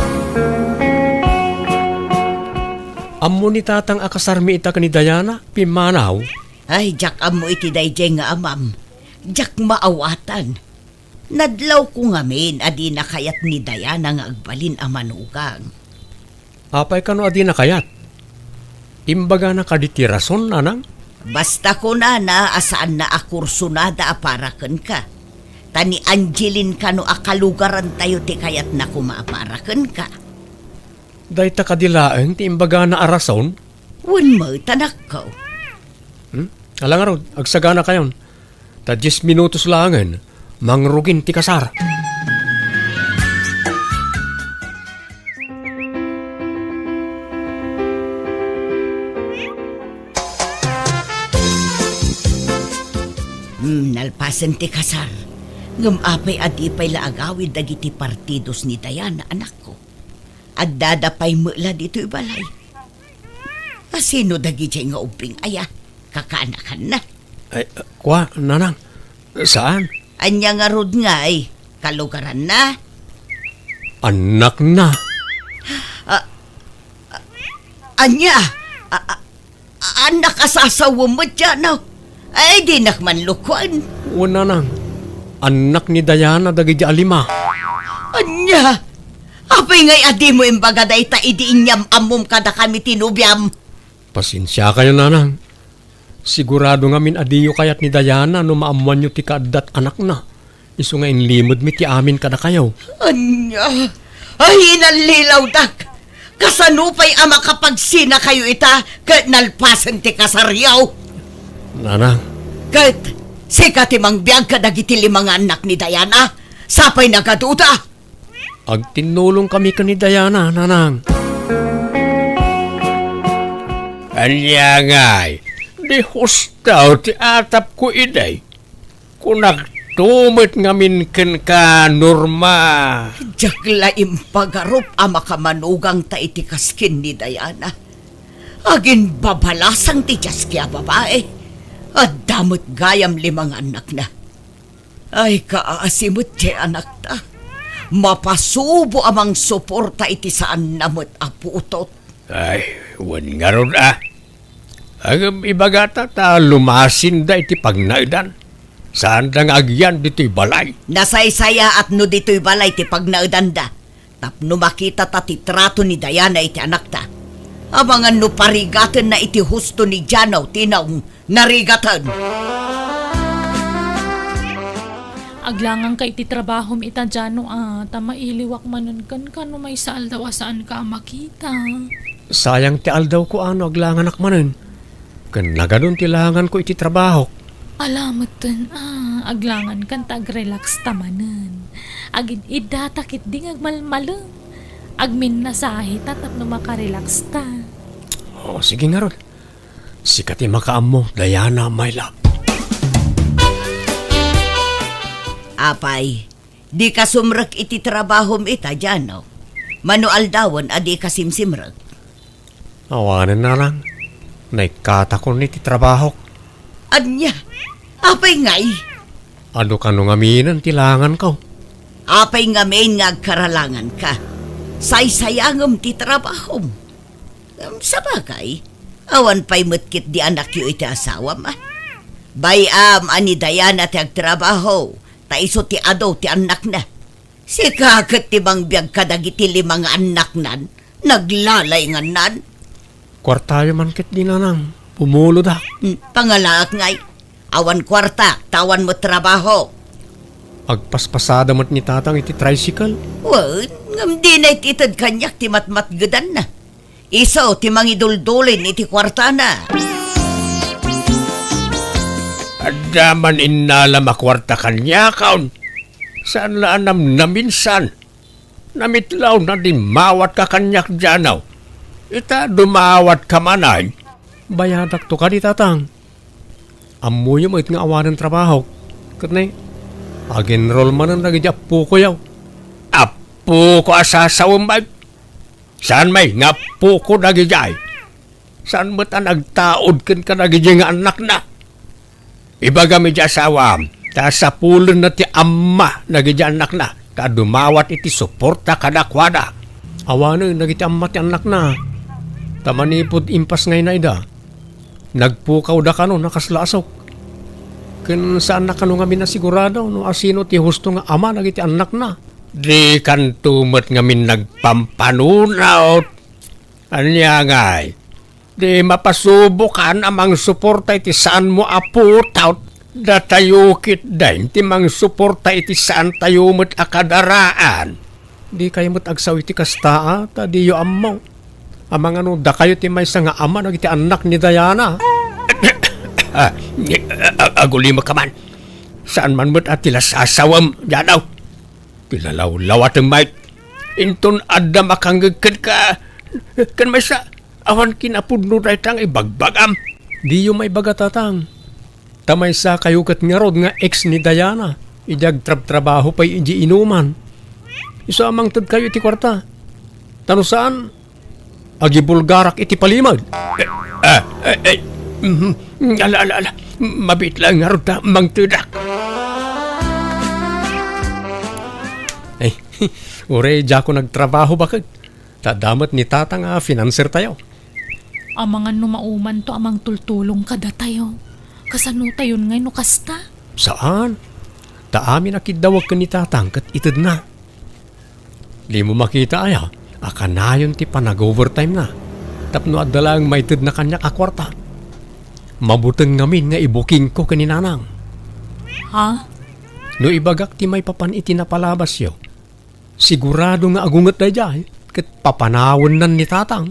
Amo ni tatang akasarmi ita ni Diana, pimanaw. Ay, jak amo iti dayjay nga amam. Jak maawatan. Nadlaw ko ngamin adi na kayat ni Diana nga agbalin a manugang. Apay kano adi na kayat? Imbaga na kaditi rason, nanang? Basta ko na asaan na akursunada aparaken ka. Tani Angeline kano akalugaran tayo ti kayat na kumaaparaken ka. Dahita kadilaeng ti imbaga na arason? Wan mo tanak ko. Alang araw, agsagana kayon. Ta 10 minutos langan, mangrugin ti kasar. Nalpasan ti kasar. Ngumapay adipay laagawid dagiti partidos ni Diana anak ko. Agdadapay mula dito ibalay. Asino dagiti nga uping aya? Kakaanakan na. Ay, kwa, nanang, saan? Anya nga rod nga ay, kalugaran na. Anak na. Anya, anak asasawa mo dyan, no? Ay, di nakmanlukuan. Wala nang. Anak ni Diana dagiti alima. Anya, apay ngay adi mo imbaga day ta idi inyam amom kada kami tinubyam. Pasensya kayo, nanang. Sigurado nga min adiyo kayat ni Diana no maamuan nyo ti kaadat anak na. Isu nga inlimod mi ti amin kada kayo. Anya, ay inalilaw dak. Kasanupay ama kapag sina kayo ita, kat nalpasan ti kasaryaw. Nanang, Kat, sika ti mangbiyag ka dagiti limang anak ni Diana, sapay nagaduda. agtinulong kami ka ni Diana, nanang. Anya nga'y, di hustaw ti atap ko iday. Kunagtumit ngamin ken ka, Norma. Jagla impagarup ama kamanugang ta iti kaskin ni Diana. Agin babalasang ti kya babae. At damot gayam limang anak na. Ay kaasimot ti anak ta. Mapasubo amang suporta iti saan namot aputot. Ay, wan nga ron Agam ibagata ta lumasin da iti pagnaidan. Saan dang agyan dito'y balay? Nasaysaya at no dito'y balay ti pagnaudanda. Tapno makita ta ti trato ni Diana iti anak ta. Abangan no parigatan na iti husto ni Janaw tinaong narigatan. Aglangang ka iti trabaho mi ita Jano tama iliwak manan kan no may saal daw saan ka makita. Sayang ti aldaw ko aglangan akmanen. Kan nagadon ti langan ko iti trabaho. Alamat dun, aglangan kan tag-relax tamanan. Agin idatakit ding agmalmalang. Agmin na sahit at no makarelax ta. Oh, sige nga ron. Sikati makaamo, Diana, my love. Apay, di ka sumrek iti trabaho ita dyan, no? Manual dawon adi ka simsimrek. Awanan na lang. Naikata ko ni ti trabaho. Anya, apay ngay? Ano ka nung aminan ti langan ko? Apay nga main nga karalangan ka. Saysayangam ti trabaho. Sa bagay, awan pa'y mutkit di anak yu iti asawa ma. Bayam ani Diana ti agtrabaho, taiso ti ado ti anak na. Si kakat ti bang biyag kadagiti limang anak nan, naglalay nga nan. Kwartayo man kit di nanang. Pumulo da. Pangalaak ngay, awan kwarta, tawan mo trabaho. Agpaspasada mo't ni tatang iti tricycle. Well, ngam di na ititad kanyak ti matmatgadan na. Isaw ti mangiduldulin iti kwarta na. Adaman inala makwarta kanya kaon. Saan laanam na minsan? Namitlaw na di mawat ka kanyak djanaw. Ita dumawat ka manay. Bayadak to ka di tatang. Amoy mo it nga awan ng trabaho. Katnay, ag-enroll man ang nagidyapu ko yaw. Apo ko asasawang bay. Saan may nga po ko nagijay? Saan mo't ang nagtaod kan ka nagijay nga anak na? Iba kami di asawam. Ta sa pulon na ti amma nagijay anak na. Ta dumawat iti suporta kadakwada. Awanan nagiti amma ti anak na. Tamanipod impas ngay na ida. Nagpukaw da ka no, nakaslasok. Kan saan na ka no nga minasigurado, no asino ti husto nga ama nagiti anak na. Di kan tumet nga min nagpampanunaw. Anya ngay, di mapasubukan amang suporta iti saan mo aputout. Datayukit dahin ti mang suporta iti saan tayo mo't akadaraan. Di kayo mo't agsaw iti kastaa, ta di yo amaw. Amang ano, da kayo ti may nga ama nagiti anak ni Diana. Aguli mo ka man. Saan man mo't at tila sasawam, Janaw? Tilalaw-lawat ang mic. Inton adda makanggagkad ka. Kan may sa awan kinapudno dahi tang ibagbagam. Di yung may bagatatang. Tamay sa kayukat nga rod nga ex ni Diana. Ijag trabaho pa'y iji inuman. Isa amang tad kayo iti kwarta. Tano saan? Agi bulgarak iti palimag. Ala. Mabit lang nga rod mang tudak. Ure, dya ko nagtrabaho bakit? Tadamat ni tata nga financer tayo. Amang ano mauman to amang tultulong kada tayo. Kasano tayo ngay no kasta? Saan? Taamin akidawag ka ni tatang kat itid na. Di mo makita aya, akanayon ti panag-overtime na. Tapno adalang may itid na kanyak akwarta. Mabuteng ngamin nga ibuking ko kaninanang. Ha? No ibagak ti may papan iti napalabas yo. Sigurado nga agungat na dyan, kat papanawon nan ni tatang.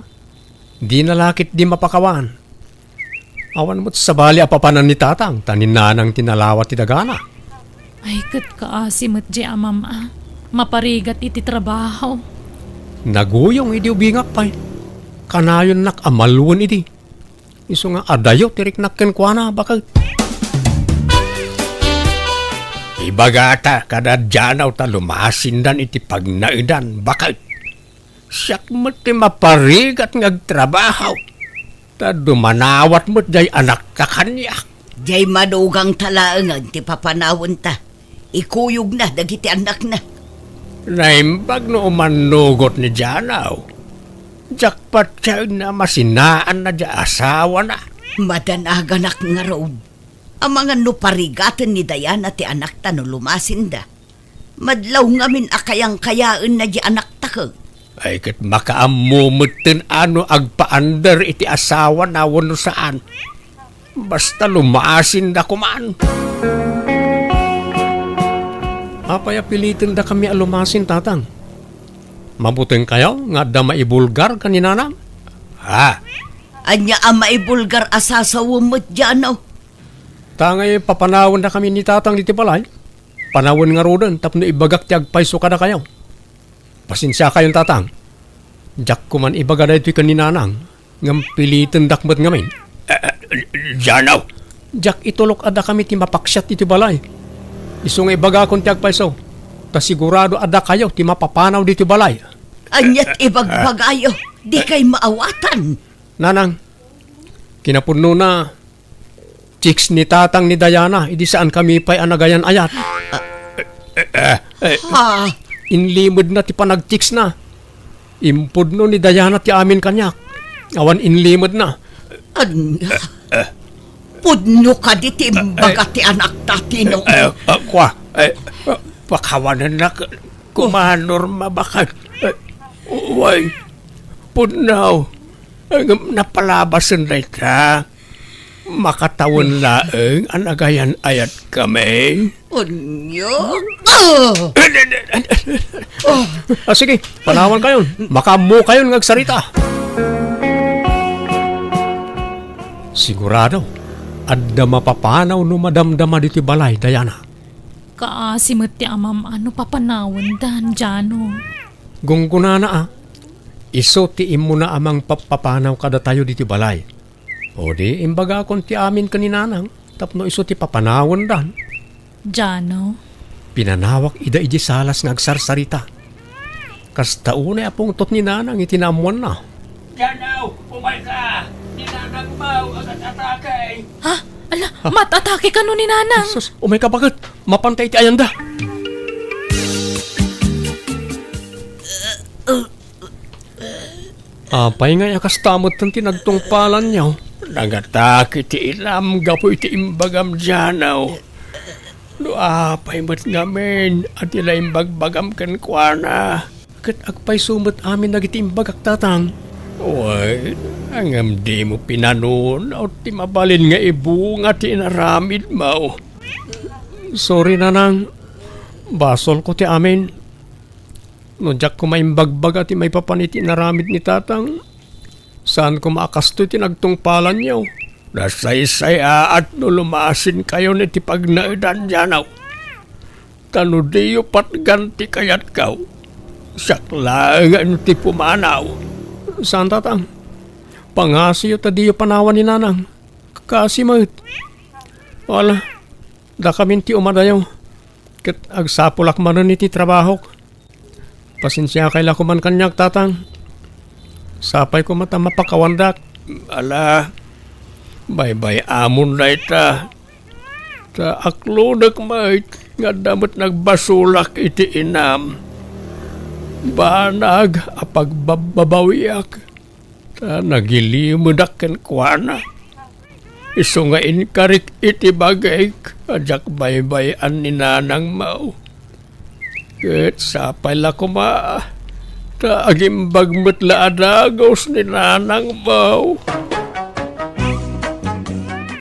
Di nalakit di mapakawan. Awan mo't sabali a papanan ni tatang, tanin nanang tinalawat ti dagana. Ay kat kaasimot di amama. Maparigat iti trabaho. Naguyong idi ubingak pa'y. Kanayon nak amalwon idi. Iso nga adayo tirik nakken kwa na bakit. Ibagata kada djanaw ta lumasindan iti pagnaidan bakit. Siyak mo ti maparigat ngagtrabaho. Ta dumanawat mo jay anak ta kanya. Jay madugang talaangan ti papanawon ta. Ikuyog na dagiti anak na. Naimbag no umanugot ni djanaw. Jakpat siya na masinaan na dya asawa na. Madanaganak nga road. Ang mga nuparigatan ni Diana ti anak ta no lumasinda. Madlaw ngamin akayang kayaan na di anak ta ka. Ay kat makaamumutin ano agpaandar iti asawa na wano saan. Basta lumasin da kuman. Apaya pilitin da kami alumasin tatang. Mabuting kayo nga da maibulgar kaninana? Ha? Anya ang maibulgar asasawam mo't dyan Tangay papanawon na kami ni tatang diti balay. Panawon nga rodan tapno ibagak ti agpayso kada kayo. Pasinsya kayong tatang. Jak ko man ibaga da ito'y kaninanang ngam pilitin dakmat ngamin. Janaw! Jak itulok ada kami ti mapaksyat iti balay. Iso nga ibaga kon ti agpayso. Ta sigurado ada kayo ti mapapanaw diti balay. Anyat ibagbagayo, di kay maawatan. Nanang, kinapuno na chicks ni tatang ni Diana, idi saan kami pa'y anagayan ayat. Ha? Inlimod na ti panag-chicks na. Impudno ni Diana ti amin kanyak. Awan inlimod na. Anya? Pudno ka di ti baga ti anak tatino. Pakawanan na kumanor mabakat. Uway, pudnaw. Napalabasan na ita. Makatawon laeng anagayan ayat kami. Anya? Sige, panawan kayon. Makamu kayon ngagsarita. Sigurado, adda mapapanaw no madamdama diti balay, Diana. Kaasimot ti amam ano papanawon dan, Jano. Gungguna na Iso ti imo na amang papapanaw kada tayo diti balay. O di, imbaga kon ti amin kaninanang, tapno iso ti papanawon dan. Jano, Pinanawak ida iji salas nga agsarsarita. Kasta unay apong tot ni nanang itinamuan na. Janaw, umay ka! Ninanang mau agad atakay. ha? Ala, matatake ka no ni Nanang. Sus, umay ka bakit? Mapantay ti ayanda. Apay nga yakastamot ng tinagtungpalan niyo. Nagatake ti ilam, gapoy ti imbagam janaw. No apay mat ngamin, at ila imbagbagam kan kuana. Kat agpay sumot amin nagitimbag tatang. Uy, angam di mo pinanon, o ti mabalin nga ibu nga ti inaramid mo. Sorry nanang, basol ko ti amin. No jak ko maimbagbag at may papaniti naramid ni tatang. Saan ko maakasto ti nagtungpalan niyo? Nasaysay at no lumasin kayo ni ti pagnaidan janaw. Tano diyo pat ganti kayat kaw. Saklangan ti pumanaw. Saan tatang? Pangasiyo ta diyo panawan ni nanang. Kasimot. Wala. Da kami ti umadayo. Kat agsapulak manon iti trabaho. Pasensya kaila ko man kanyak tatang. Sapay ko mata mapakawandak. Ala, bye-bye amon na ita. Ta aklonak mait nga damat nagbasulak iti inam. Banag apag babawiak. Ta nagilimudak ken kuana. Iso nga inkarik iti bagay. Ajak bye-bye an ni nanang mau. Ket sapay la ko ma. Ta agimbag met la adagos ni nanang mau.